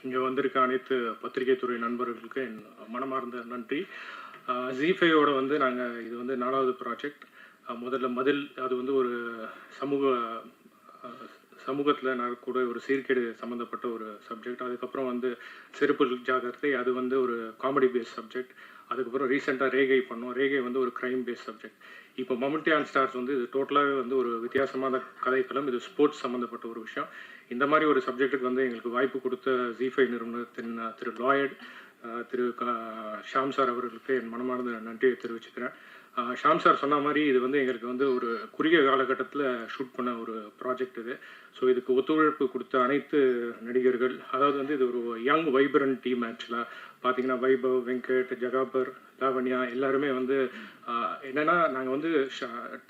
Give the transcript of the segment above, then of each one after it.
இங்கே வந்திருக்க அனைத்து பத்திரிகை துறை நண்பர்களுக்கு என் மனமார்ந்த நன்றி. ஜி5யோட வந்து நாங்கள் இது வந்து 4வது ப்ராஜெக்ட். முதல்ல மதில், அது வந்து ஒரு சமூகத்தில் நடக்கக்கூடிய ஒரு சீர்கேடு சம்மந்தப்பட்ட ஒரு சப்ஜெக்ட். அதுக்கப்புறம் வந்து செருப்பு ஜாகிரதை, அது வந்து ஒரு காமெடி பேஸ்ட் சப்ஜெக்ட். அதுக்கப்புறம் ரீசெண்டாக ரேகை பண்ணோம். ரேகை வந்து ஒரு க்ரைம் பேஸ்ட் சப்ஜெக்ட். இப்போ மம்முட்டி அண்ட் ஸ்டார்ஸ் வந்து இது டோட்டலாகவே வந்து ஒரு வித்தியாசமான கதைக்களம். இது ஸ்போர்ட்ஸ் சம்மந்தப்பட்ட ஒரு விஷயம். இந்த மாதிரி ஒரு சப்ஜெக்ட்டுக்கு வந்து எங்களுக்கு வாய்ப்பு கொடுத்த ஜி5 நிறுவனத்தின் திரு லாயட், திரு ஷாம் சார் அவர்களுக்கு என் மனமார்ந்த நன்றியை தெரிவிச்சுக்கிறேன். ஷாம் சார் சொன்ன மாதிரி இது வந்து எங்களுக்கு வந்து ஒரு குறுகிய காலகட்டத்தில் ஷூட் பண்ண ஒரு ப்ராஜெக்ட் இது. ஸோ இதுக்கு ஒத்துழைப்பு கொடுத்த அனைத்து நடிகர்கள், அதாவது வந்து இது ஒரு யங் வைப்ரண்ட் டீம். ஆக்சுவலாக பார்த்தீங்கன்னா வைபவ், வெங்கட், ஜகாபர், லாவண்யா எல்லாருமே வந்து என்னென்னா நாங்கள் வந்து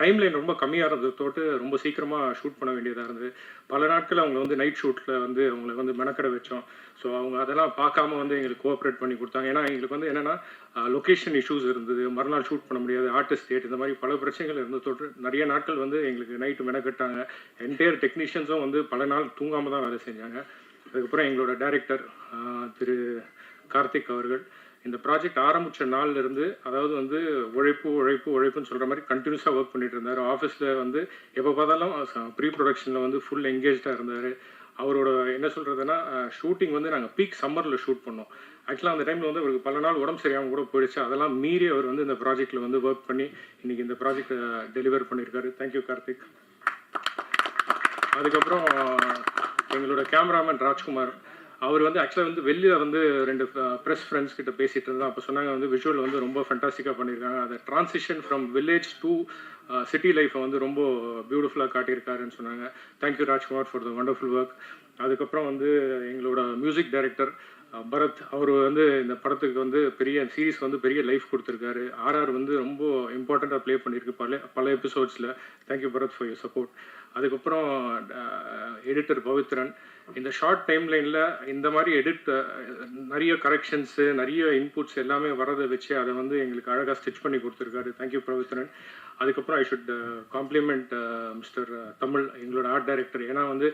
டைம் லைன் ரொம்ப கம்மியாக இருந்ததோட்டு ரொம்ப சீக்கிரமாக ஷூட் பண்ண வேண்டியதாக இருந்தது. பல நாட்கள் அவங்க வந்து நைட் ஷூட்டில் வந்து அவங்களை வந்து மெனக்கடை வச்சோம். ஸோ அவங்க அதெல்லாம் பார்க்காம வந்து எங்களுக்கு கோஆப்ரேட் பண்ணி கொடுத்தாங்க. ஏன்னா எங்களுக்கு வந்து என்னென்னா லொக்கேஷன் இஷ்யூஸ் இருந்தது, மறுநாள் ஷூட் பண்ண முடியாது, ஆர்டிஸ்ட் டேட், இந்த மாதிரி பல பிரச்சனைகள் இருந்ததோட்டு நிறைய நாட்கள் வந்து எங்களுக்கு நைட்டு மெனக்கட்டாங்க. என்டையர் டெக்னீஷியன்ஸும் வந்து பல நாள் தூங்காமல் தான் வேலை செஞ்சாங்க. அதுக்கப்புறம் எங்களோட டைரக்டர் திரு கார்த்திக் அவர்கள் இந்த ப்ராஜெக்ட் ஆரம்பித்த நாள்லேருந்து, அதாவது வந்து உழைப்புன்னு சொல்கிற மாதிரி கண்டினியூஸாக ஒர்க் பண்ணிட்டு இருந்தார். ஆஃபீஸில் வந்து எப்போ பார்த்தாலும் ப்ரீ ப்ரொடக்ஷனில் வந்து ஃபுல் என்கேஜாக இருந்தார். அவரோட என்ன சொல்கிறதுனா, ஷூட்டிங் வந்து நாங்கள் பீக் சம்மரில் ஷூட் பண்ணோம். ஆக்சுவலாக அந்த டைமில் வந்து அவருக்கு பல நாள் உடம்பு சரியாமல் கூட போயிடுச்சு. அதெல்லாம் மீறி அவர் வந்து இந்த ப்ராஜெக்டில் வந்து ஒர்க் பண்ணி இன்றைக்கி இந்த ப்ராஜெக்டை டெலிவர் பண்ணியிருக்காரு. தேங்க்யூ கார்த்திக். அதுக்கப்புறம் எங்களோட கேமராமேன் ராஜ்குமார், அவர் வந்து ஆக்சுவலாக வந்து வெளியில் வந்து 2 ப்ரெஸ் ஃப்ரெண்ட்ஸ் கிட்ட பேசிகிட்டு இருந்தோம். அப்போ சொன்னாங்க வந்து விஷுவல் வந்து ரொம்ப ஃபண்டாஸ்டிக்காக பண்ணியிருக்காங்க. அதை transition from village to city லைஃப்பை வந்து ரொம்ப பியூட்டிஃபுல்லாக காட்டியிருக்காருன்னு சொன்னாங்க. Thank you Rajkumar for the wonderful work. அதுக்கப்புறம் வந்து எங்களோட மியூசிக் டைரக்டர் பரத், அவர் வந்து இந்த படத்துக்கு வந்து சீரீஸ் வந்து பெரிய லைஃப் கொடுத்துருக்காரு. ஆர்ஆர் வந்து ரொம்ப இம்பார்ட்டண்ட்டாக ப்ளே பண்ணியிருக்கு பல எபிசோட்ஸில். Thank you Bharath for your support. அதுக்கப்புறம் எடிட்டர் பவித்ரன், இந்த ஷார்ட் டைம் லைனில் இந்த மாதிரி நிறைய கரெக்ஷன்ஸு, நிறைய இன்புட்ஸ் எல்லாமே வரதை வச்சு அதை வந்து எங்களுக்கு அழகாக ஸ்டிச் பண்ணி கொடுத்துருக்காரு. தேங்க்யூ பவித்ரன். அதுக்கப்புறம் I should compliment mister Tamil, எங்களோட ஆர்ட் டைரக்டர். ஏன்னா வந்து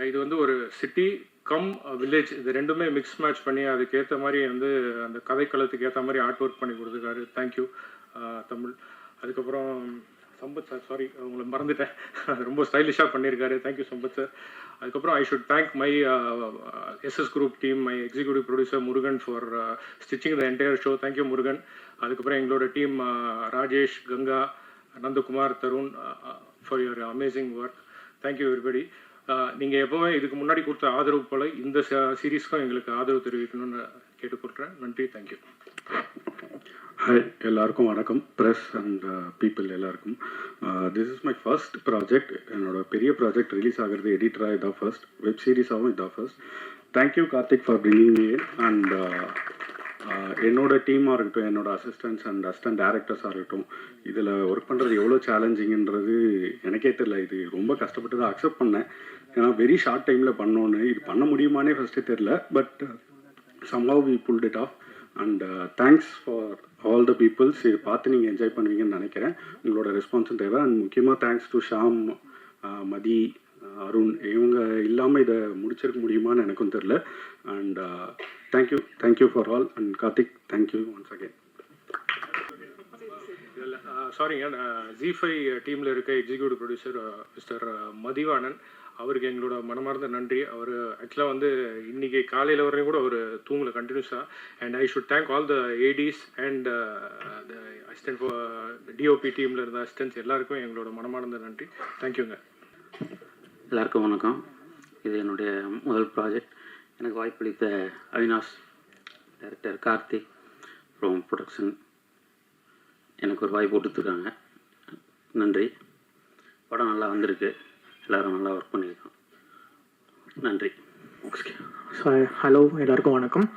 இது வந்து ஒரு சிட்டி கம் வில்லேஜ், இது ரெண்டுமே மிக்ஸ் மேட்ச் பண்ணி அதுக்கேற்ற மாதிரி வந்து அந்த கதைக்களத்துக்கு ஏற்ற மாதிரி ஆர்ட் ஒர்க் பண்ணி கொடுத்துருக்காரு. தேங்க்யூ தமிழ். அதுக்கப்புறம் சம்பத் சார், சாரி உங்களை மறந்துட்டேன், ரொம்ப ஸ்டைலிஷாக பண்ணியிருக்காரு. Thank you Sampath sir. அதுக்கப்புறம் I should thank my SS group team, my executive producer Murugan for stitching the entire show. Thank you Murugan. அதுக்கப்புறம் எங்களோட team Rajesh, Ganga, Nandakumar, Tharun for your amazing work. Thank you everybody. நீங்கள் எப்போவுமே இதுக்கு முன்னாடி கொடுத்த ஆதரவு போல் இந்த சீரீஸ்க்கும் எங்களுக்கு ஆதரவு தெரிவிக்கணும்னு கேட்டுக்கொள்கிறேன். நன்றி. தேங்க்யூ. ஹாய், எல்லாருக்கும் வணக்கம். ப்ரெஸ் அண்ட் பீப்புள் எல்லாருக்கும். This is my first project. என்னோட பெரிய ப்ராஜெக்ட் ரிலீஸ் ஆகிறது எடிட்டராக இதான் ஃபர்ஸ்ட், வெப் சீரிஸாகவும் இதான் first. Thank you Karthik for bringing me in. And என்னோட டீமாக இருக்கட்டும், என்னோட அசிஸ்டன்ட்ஸ் அண்ட் அசிஸ்டன்ட் டேரக்டர்ஸாக இருக்கட்டும், இதில் ஒர்க் பண்ணுறது எவ்வளோ சேலஞ்சிங்கிறது எனக்கே தெரியல. இது ரொம்ப கஷ்டப்பட்டு தான் அக்செப்ட் பண்ணேன். ஏன்னா வெரி ஷார்ட் டைமில் பண்ணோன்னு, இது பண்ண முடியுமானே ஃபஸ்ட்டு தெரில. But somehow we pulled it off. And thanks for all the peoples. இது பார்த்து நீங்கள் என்ஜாய் பண்ணுவீங்கன்னு நினைக்கிறேன். உங்களோட ரெஸ்பான்ஸும் தேவை. அண்ட் முக்கியமாக தேங்க்ஸ் டு ஷாம், மதி, அருண். இவங்க இல்லாமல் இதை முடிச்சிருக்க முடியுமான்னு எனக்கும் தெரில. And thank you for all. And Karthik, thank you once again. சாரிங்க, ஜி5 டீமில் இருக்க எக்ஸிக்யூட்டிவ் ப்ரொடியூசர் மிஸ்டர் மதிவாணன், அவருக்கு எங்களோட மனமார்ந்த நன்றி. அவர் ஆக்சுவலாக வந்து இன்றைக்கி காலையில் வரையும் கூட அவர் தூங்கலை கண்டினியூஸாக. And I should thank all the Aedes and the assistant DOP டீமில் இருந்த அசிஸ்டன்ட்ஸ் எல்லாருக்கும் எங்களோட மனமார்ந்த நன்றி. தேங்க்யூங்க. எல்லாருக்கும் வணக்கம். இது என்னுடைய முதல் ப்ராஜெக்ட். எனக்கு வாய்ப்பளித்த அவினாஷ், டைரக்டர் கார்த்திக், அப்புறம் ப்ரொடக்ஷன் எனக்கு ஒரு வாய்ப்பு கொடுத்துருக்காங்க. நன்றி. படம் நல்லா வந்திருக்கு. எல்லோரும் நல்லா ஒர்க் பண்ணியிருக்கோம். நன்றி. ஹலோ, எல்லாருக்கும் வணக்கம்.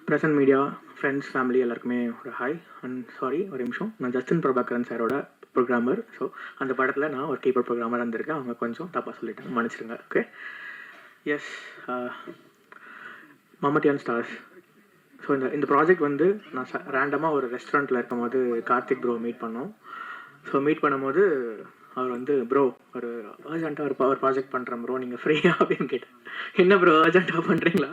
ப்ரெசன்ட் மீடியா, ஃப்ரெண்ட்ஸ், ஃபேமிலி எல்லாருக்குமே ஒரு ஹாய். அண்ட் சாரி, ஒரு நிமிஷம், நான் ஜஸ்டின் பிரபாகரன் சாரோட ப்ரோக்ராமர். ஸோ அந்த படத்தில் நான் ஒரு கீப்பர் ப்ரோக்ராமராக இருந்திருக்கேன். அவங்க கொஞ்சம் தப்பாக சொல்லிட்டேன், மன்னிச்சிடுங்க. Okay. Yes, Mammootty and stars. So இந்த ப்ராஜெக்ட் வந்து நான் ரேண்டமாக ஒரு ரெஸ்டாரண்ட்டில் இருக்கும் போது கார்த்திக் ப்ரோ மீட் பண்ணோம். ஸோ மீட் பண்ணும்போது அவர் வந்து ப்ரோ ஒரு அர்ஜென்ட்டாக ஒரு ப்ராஜெக்ட் பண்ணுறேன் ப்ரோ, நீங்கள் ஃப்ரீயா அப்படின்னு கேட்டேன். என்ன ப்ரோ அர்ஜென்ட்டாக பண்ணுறீங்களா?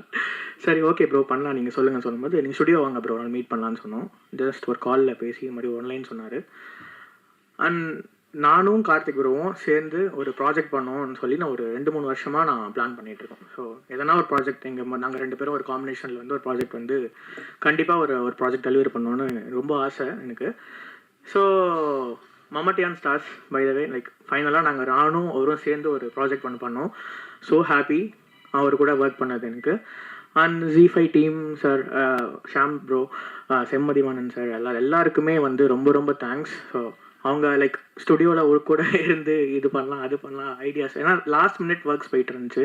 சரி ஓகே ப்ரோ பண்ணலாம் நீங்கள் சொல்லும்போது நீங்கள் ஸ்டுடியோ வாங்க ப்ரோ நான் மீட் பண்ணலான்னு சொன்னோம். ஜஸ்ட் ஒரு காலில் பேசி மறுபடியும் ஆன்லைன் சொன்னார். அண்ட் நானும் கார்த்திக் ப்ரோவும் சேர்ந்து ஒரு ப்ராஜெக்ட் பண்ணோம்னு சொல்லி நான் ஒரு 2-3 வருஷமாக நான் பிளான் பண்ணிகிட்ருக்கோம். ஸோ எதனா ஒரு ப்ராஜெக்ட் நாங்கள் 2 பேரும் ஒரு காம்பினேஷனில் வந்து ஒரு ப்ராஜெக்ட் வந்து கண்டிப்பாக ஒரு ப்ராஜெக்ட் டெலிவரி பண்ணணுன்னு ரொம்ப ஆசை எனக்கு. So Mammattiyan stars by the way like ஃபைனலாக நாங்கள் நானும் அவரும் சேர்ந்து ஒரு ப்ராஜெக்ட் பண்ணோம். ஸோ ஹாப்பி அவர் கூட ஒர்க் பண்ணது எனக்கு. And Z5 team sir, Sham bro, செம்மதிவானன் சார் எல்லாருக்குமே வந்து ரொம்ப ரொம்ப தேங்க்ஸ். ஸோ அவங்க லைக் ஸ்டுடியோவில் ஒரு கூட இருந்து இது பண்ணலாம் அது பண்ணலாம் ஐடியாஸ், ஏன்னா லாஸ்ட் மினிட் ஒர்க்ஸ் போயிட்டு இருந்துச்சு.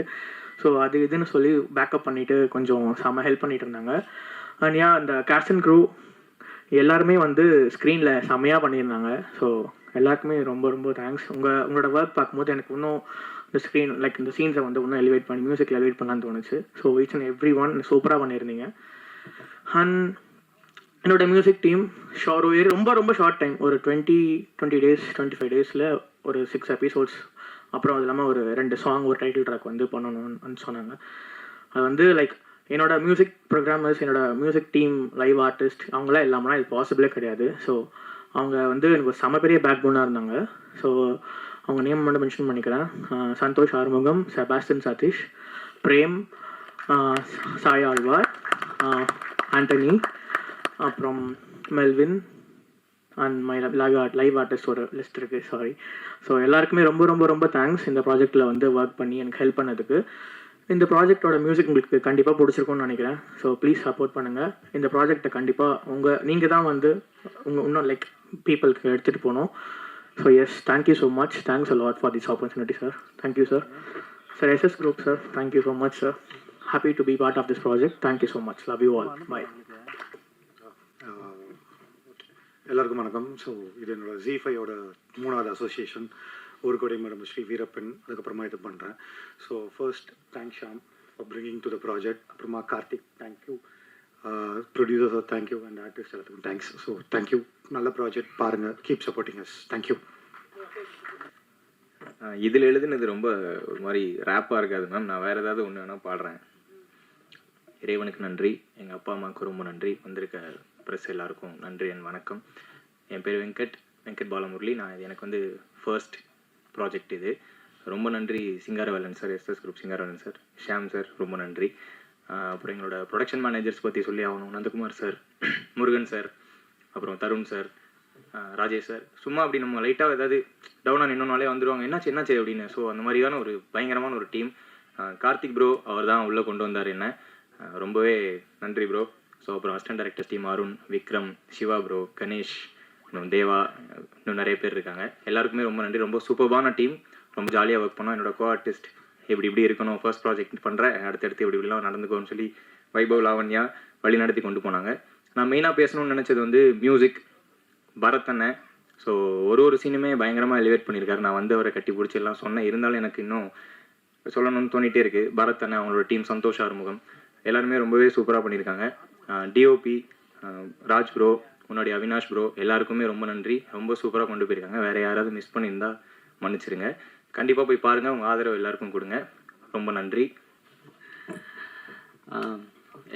ஸோ அது இதுன்னு சொல்லி பேக்கப் பண்ணிவிட்டு கொஞ்சம் செம்ம ஹெல்ப் பண்ணிகிட்டு இருந்தாங்க. அண்ட் அந்த கேஸ்ட் அண்ட் க்ரூ எல்லாருமே வந்து ஸ்க்ரீனில் செம்மையாக பண்ணியிருந்தாங்க. ஸோ எல்லாருக்குமே ரொம்ப ரொம்ப தேங்க்ஸ். உங்களோட ஒர்க் பார்க்கும்போது எனக்கு இன்னும் இந்த ஸ்க்ரீன் லைக் இந்த சீன்ஸை வந்து இன்னும் எலிவேட் பண்ணி மியூசிக்கில் எலிவேட் பண்ணலான்னு தோணுச்சு. So each and every one சூப்பராக பண்ணியிருந்தீங்க. அண்ட் என்னோட மியூசிக் டீம் ரொம்ப ரொம்ப ஷார்ட் டைம், ஒரு 20 டேஸ் 25 டேஸில் ஒரு 6 எபிசோட்ஸ், அப்புறம் அது இல்லாமல் ஒரு 2 சாங் ஒரு டைட்டில் ட்ராக் வந்து பண்ணணும்னு சொன்னாங்க. அது வந்து லைக் என்னோட மியூசிக் ப்ரோக்ராமர்ஸ், என்னோட மியூசிக் டீம், லைவ் ஆர்டிஸ்ட் அவங்களாம் இல்லாமல்னா இது பாசிபிளே கிடையாது. ஸோ அவங்க வந்து எனக்கு ஒரு செம பெரிய பேக் போனாக இருந்தாங்க. ஸோ அவங்க நேம் மட்டும் மென்ஷன் பண்ணிக்கிறேன். சந்தோஷ் ஆறுமுகம், செபாஸ்டின் சதீஷ், பிரேம், சாய் ஆழ்வார், ஆண்டனி, அப்புறம் Melvin and my live artist ஒரு லிஸ்ட் இருக்குது, சாரி. ஸோ எல்லாருக்குமே ரொம்ப ரொம்ப ரொம்ப தேங்க்ஸ் இந்த ப்ராஜெக்டில் வந்து ஒர்க் பண்ணி எனக்கு ஹெல்ப் பண்ணதுக்கு. இந்த ப்ராஜெக்டோட மியூசிக் உங்களுக்கு கண்டிப்பாக பிடிச்சிருக்கும்னு நினைக்கிறேன். ஸோ ப்ளீஸ் சப்போர்ட் பண்ணுங்கள். இந்த ப்ராஜெக்டை கண்டிப்பாக நீங்கள் தான் வந்து இன்னும் லைக் பீப்புளுக்கு எடுத்துகிட்டு போகணும். So yes, thank you so much. Thanks a lot for this opportunity sir. Thank you sir. Sir SS group sir, thank you so much sir. Happy to be part of this project. Thank you so much. Love you all. Bye. எல்லாருக்கும் வணக்கம். So இது என்னோட Z5யோட 3வது association. ஒரு கோடை madam Sri Veerappan, அதுக்கப்புறமா இது பண்ணுறேன். So first thanks Sham for bringing to the project. அப்புறமா Karthik thank you, producer thank you, and artist எல்லாத்துக்கும் தேங்க்ஸ். So thank you. நல்ல ப்ராஜெக்ட் பாருங்கள், கீப் சப்போர்ட்டிங் அஸ். தேங்க்யூ. இதில் எழுதுனது ரொம்ப ஒரு மாதிரி ரேப்பாக இருக்காது மேம். நான் வேறு ஏதாவது ஒன்று வேணால் பாடுறேன். இறைவனுக்கு நன்றி, எங்கள் அப்பா அம்மாவுக்கு ரொம்ப நன்றி, வந்திருக்க ப்ரெஸ் எல்லாருக்கும் நன்றி அண்ட் வணக்கம். என் பேர் வெங்கட் பாலமுரளி. இது எனக்கு வந்து ஃபர்ஸ்ட் ப்ராஜெக்ட் இது. ரொம்ப நன்றி Singaravelan sir, SS group Singaravelan sir, Sham sir, ரொம்ப நன்றி. அப்புறம் எங்களோட ப்ரொடக்ஷன் மேனேஜர்ஸ் பற்றி சொல்லி ஆகணும். நந்தகுமார் சார், முருகன் சார், அப்புறம் தருண் சார், ராஜேஷ் சார். சும்மா அப்படி நம்ம லைட்டாக ஏதாவது டவுனாக நின்னோனாலே வந்துடுவாங்க, என்னாச்சு அப்படின்னு. ஸோ அந்த மாதிரியான ஒரு பயங்கரமான ஒரு டீம். கார்த்திக் ப்ரோ அவர் தான் உள்ளே கொண்டு வந்தார் என்ன. ரொம்பவே நன்றி ப்ரோ. ஸோ அப்புறம் assistant directors team Arun, Vikram, Siva bro, Ganesh, இன்னும் தேவா, இன்னும் நிறைய பேர் இருக்காங்க. எல்லாருக்குமே ரொம்ப நன்றி. ரொம்ப சூப்பர்பான டீம். ரொம்ப ஜாலியாக ஒர்க் பண்ணோம். என்னோட கோ ஆர்டிஸ்ட் இப்படி இருக்கணும், ஃபர்ஸ்ட் ப்ராஜெக்ட் பண்ணுறேன், அடுத்தடுத்து இப்படிலாம் நடந்துக்கோன்னு சொல்லி வைபவ், லாவண்யா வழி நடத்தி கொண்டு போனாங்க. நான் மெயினாக பேசணும்னு நினச்சது வந்து மியூசிக், பரத் அண்ணன். ஸோ ஒரு சீனுமே பயங்கரமாக எலிவேட் பண்ணியிருக்காரு. நான் வந்து அவரை கட்டி பிடிச்சி எல்லாம் சொன்னேன், இருந்தாலும் எனக்கு இன்னும் சொல்லணும்னு தோணிகிட்டே இருக்குது. பரத் அண்ணன், அவங்களோட டீம், சந்தோஷ் ஆறுமுகம், எல்லாருமே ரொம்பவே சூப்பராக பண்ணியிருக்காங்க. DOP ராஜ் ப்ரோ, முன்னாடி அவினாஷ் ப்ரோ, எல்லாருக்குமே ரொம்ப நன்றி. ரொம்ப சூப்பராக கொண்டு போயிருக்காங்க. வேறு யாராவது மிஸ் பண்ணியிருந்தால் மன்னிச்சிருங்க. கண்டிப்பாக போய் பாருங்கள், உங்கள் ஆதரவு எல்லாருக்கும் கொடுங்க. ரொம்ப நன்றி.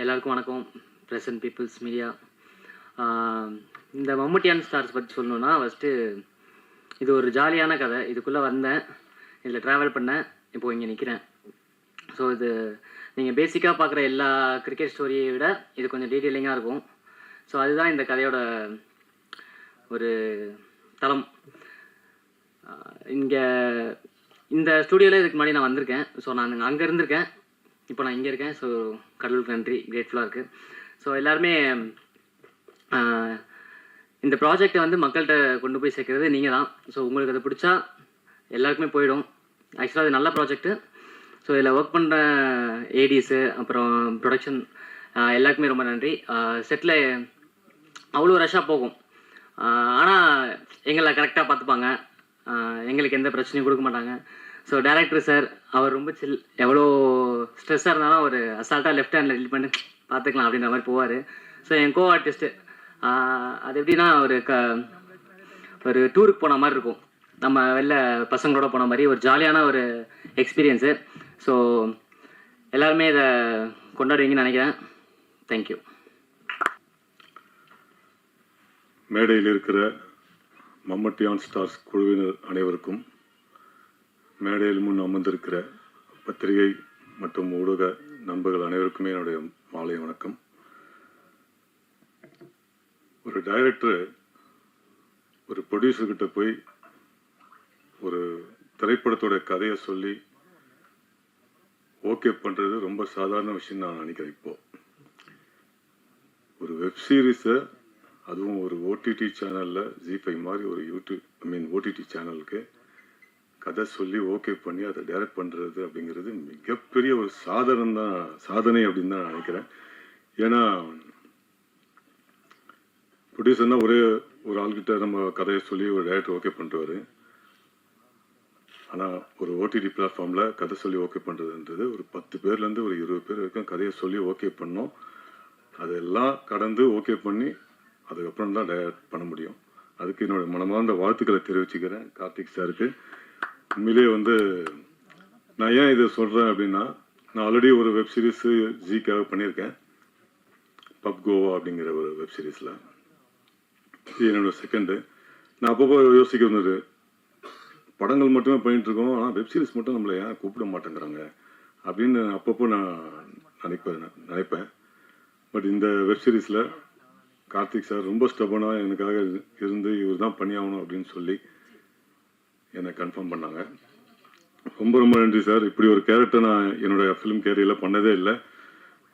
எல்லாருக்கும் வணக்கம். Present peoples media. இந்த மம்மட்டியான் ஸ்டார்ஸ் பற்றி சொல்லணுன்னா, ஃபஸ்ட்டு இது ஒரு ஜாலியான கதை. இதுக்குள்ளே வந்தேன், இதில் ட்ராவல் பண்ணேன், இப்போது இங்கே நிற்கிறேன். ஸோ இது நீங்கள் பேசிக்காக பார்க்குற எல்லா கிரிக்கெட் ஸ்டோரியை விட இது கொஞ்சம் டீட்டெயிலிங்காக இருக்கும். ஸோ அதுதான் இந்த கதையோட ஒரு தளம். இங்கே இந்த ஸ்டூடியோவில் இதுக்கு முன்னாடி நான் வந்திருக்கேன். ஸோ நான் அங்கே இருந்திருக்கேன், இப்போ நான் இங்கே இருக்கேன். ஸோ கடவுளுக்கு நன்றி, கிரேட்ஃபுல்லாக இருக்குது. ஸோ எல்லாருமே இந்த ப்ராஜெக்டை வந்து மக்கள்கிட்ட கொண்டு போய் சேர்க்குறது நீங்கள் தான். ஸோ உங்களுக்கு அது பிடிச்சா எல்லாருக்குமே போயிடும். ஆக்சுவலாக அது நல்ல ப்ராஜெக்ட்டு. ஸோ இதில் ஒர்க் பண்ணுற ஏடிஸு, அப்புறம் ப்ரொடக்ஷன் எல்லாருக்குமே ரொம்ப நன்றி. செட்டில் அவ்வளோ ரஷ்ஷாக போகும், ஆனால் எங்களை கரெக்டாக பார்த்துப்பாங்க, எங்களுக்கு எந்த பிரச்சனையும் கொடுக்க மாட்டாங்க. ஸோ டைரக்டர் சார், அவர் ரொம்ப சில், எவ்வளோ ஸ்ட்ரெஸ்ஸாக இருந்தாலும் ஒரு அசால்ட்டாக லெஃப்ட் ஹேண்டில் டீல் பண்ணி பார்த்துக்கலாம் அப்படின்ற மாதிரி போவார். ஸோ என் கோ ஆர்டிஸ்ட்டு அது எப்படின்னா ஒரு டூருக்கு போன மாதிரி இருக்கும், நம்ம வெளில பசங்களோட போன மாதிரி ஒரு ஜாலியான ஒரு எக்ஸ்பீரியன்ஸு. ஸோ எல்லாருமே இதை கொண்டாடுவீங்கன்னு நினைக்கிறேன். தேங்க்யூ. மேடையில் இருக்கிற மம்மட்டி ஆன் ஸ்டார்ஸ் குழுவினர் அனைவருக்கும், மேடையில் முன் அமர்ந்திருக்கிற பத்திரிகை மற்றும் ஊடக நண்பர்கள் அனைவருக்குமே என்னுடைய மாலை வணக்கம். ஒரு டைரக்டர் ஒரு ப்ரொடியூசர்கிட்ட போய் ஒரு திரைப்படத்தோட கதையை சொல்லி ஓகே பண்ணுறது ரொம்ப சாதாரண விஷயம் நான் நினைக்கிறேன். இப்போ ஒரு வெப் சீரிஸை, அதுவும் ஒரு ஓடிடி சேனலில் ஜி5 மாதிரி ஒரு ஓடிடி சேனலுக்கு கதை சொல்லி ஓகே பண்ணி அதை டைரக்ட் பண்ணுறது அப்படிங்கிறது மிகப்பெரிய ஒரு சாதனை அப்படின்னு தான் நான் நினைக்கிறேன். ஏன்னா ப்ரொடியூசர்னா ஒரே ஒரு ஆள்கிட்ட நம்ம கதையை சொல்லி ஒரு டைரக்டர் ஓகே பண்ணுறாரு. ஆனால் ஒரு ஓடிடி பிளாட்ஃபார்மில் கதை சொல்லி ஓகே பண்ணுறதுன்றது ஒரு 10 பேர்லேருந்து ஒரு 20 பேர் வரைக்கும் கதையை சொல்லி ஓகே பண்ணோம். அதெல்லாம் கடந்து ஓகே பண்ணி அதுக்கப்புறம் தான் டைரக்ட் பண்ண முடியும். அதுக்கு என்னோட மனமார்ந்த வாழ்த்துக்களை தெரிவிச்சுக்கிறேன் கார்த்திக் சாருக்கு. உண்மையிலே நான் ஏன் இதை சொல்கிறேன் அப்படின்னா, நான் ஆல்ரெடி ஒரு வெப் சீரிஸு ஜிக்காக பண்ணியிருக்கேன், பப் கோவா அப்படிங்கிற ஒரு வெப் சீரிஸில். இது என்னோட செகண்டு. நான் அப்பப்போ யோசிக்க வந்தது, படங்கள் மட்டுமே பண்ணிகிட்ருக்கோம், ஆனால் வெப் சீரிஸ் மட்டும் நம்மளை ஏன் கூப்பிட மாட்டேங்கிறாங்க அப்படின்னு அப்பப்போ நான் நினைப்பேன். பட் இந்த வெப் சீரிஸில் கார்த்திக் சார் ரொம்ப ஸ்டபனாக எனக்காக இருந்து இவர் தான் பண்ணி ஆகணும் அப்படின்னு சொல்லி என்னை கன்ஃபார்ம் பண்ணாங்க. ரொம்ப ரொம்ப நன்றி சார். இப்படி ஒரு கேரக்டர் நான் என்னோடய ஃபிலிம் கேரியரில் பண்ணதே இல்லை.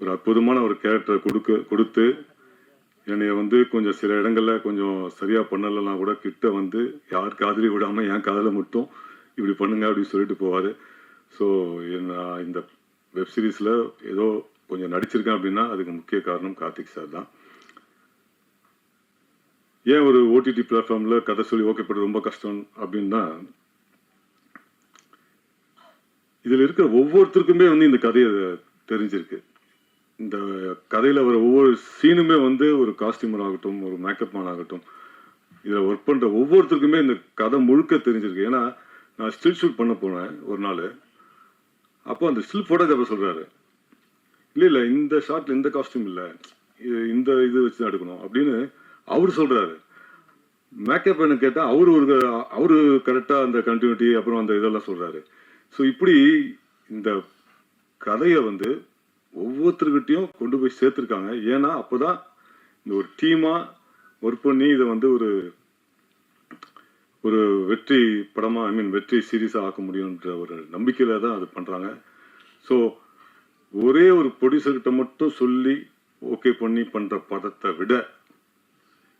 ஒரு அற்புதமான ஒரு கேரக்டரை கொடுத்து என்னை கொஞ்சம் சில இடங்களில் கொஞ்சம் சரியாக பண்ணலைன்னா கூட கிட்ட யார் காதலையும் விடாமல் என் காதலை மட்டும் இப்படி பண்ணுங்க அப்படின்னு சொல்லிட்டு போவார். ஸோ நான் இந்த வெப் சீரிஸில் ஏதோ கொஞ்சம் நடிச்சிருக்கேன் அப்படின்னா அதுக்கு முக்கிய காரணம் கார்த்திக் சார் தான். ஏன் ஒரு ஓடிடி பிளாட்ஃபார்மில் கதை சொல்லி ஓகே பண்ணுறது ரொம்ப கஷ்டம் அப்படின்னா, இதில் இருக்கிற ஒவ்வொருத்தருக்குமே இந்த கதையை தெரிஞ்சிருக்கு. இந்த கதையில் வர ஒவ்வொரு சீனுமே ஒரு காஸ்டியூமர் ஆகட்டும், ஒரு மேக்கப் மேன் ஆகட்டும், இதில் ஒர்க் பண்ணுற ஒவ்வொருத்தருக்குமே இந்த கதை முழுக்க தெரிஞ்சிருக்கு. ஏன்னா நான் ஸ்டில் ஷூட் பண்ண போனேன் ஒரு நாள். அப்போ அந்த ஸ்டில் ஃபோட்டோகிராஃபர் சொல்கிறாரு, இல்லை இந்த ஷாட்டில் இந்த காஸ்டியூம் இல்லை, இந்த இது வச்சு தான் எடுக்கணும் அப்படின்னு அவர் சொல்கிறாரு. மேக்கப் என்ன கேட்டால் அவரு கரெக்டாக அந்த கண்டினியூட்டி அப்புறம் அந்த இதெல்லாம் சொல்கிறாரு. ஸோ இப்படி இந்த கதையை ஒவ்வொருத்தருக்கிட்டையும் கொண்டு போய் சேர்த்துருக்காங்க. ஏன்னா அப்போ தான் இந்த ஒரு டீமாக ஒர்க் பண்ணி இதை ஒரு வெற்றி படமாக வெற்றி சீரீஸாக ஆக்க முடியுன்ற ஒரு நம்பிக்கையில் தான் அது பண்ணுறாங்க. ஸோ ஒரே ஒரு ப்ரொடியூசர்கிட்ட மட்டும் சொல்லி ஓகே பண்ணி பண்ணுற படத்தை விட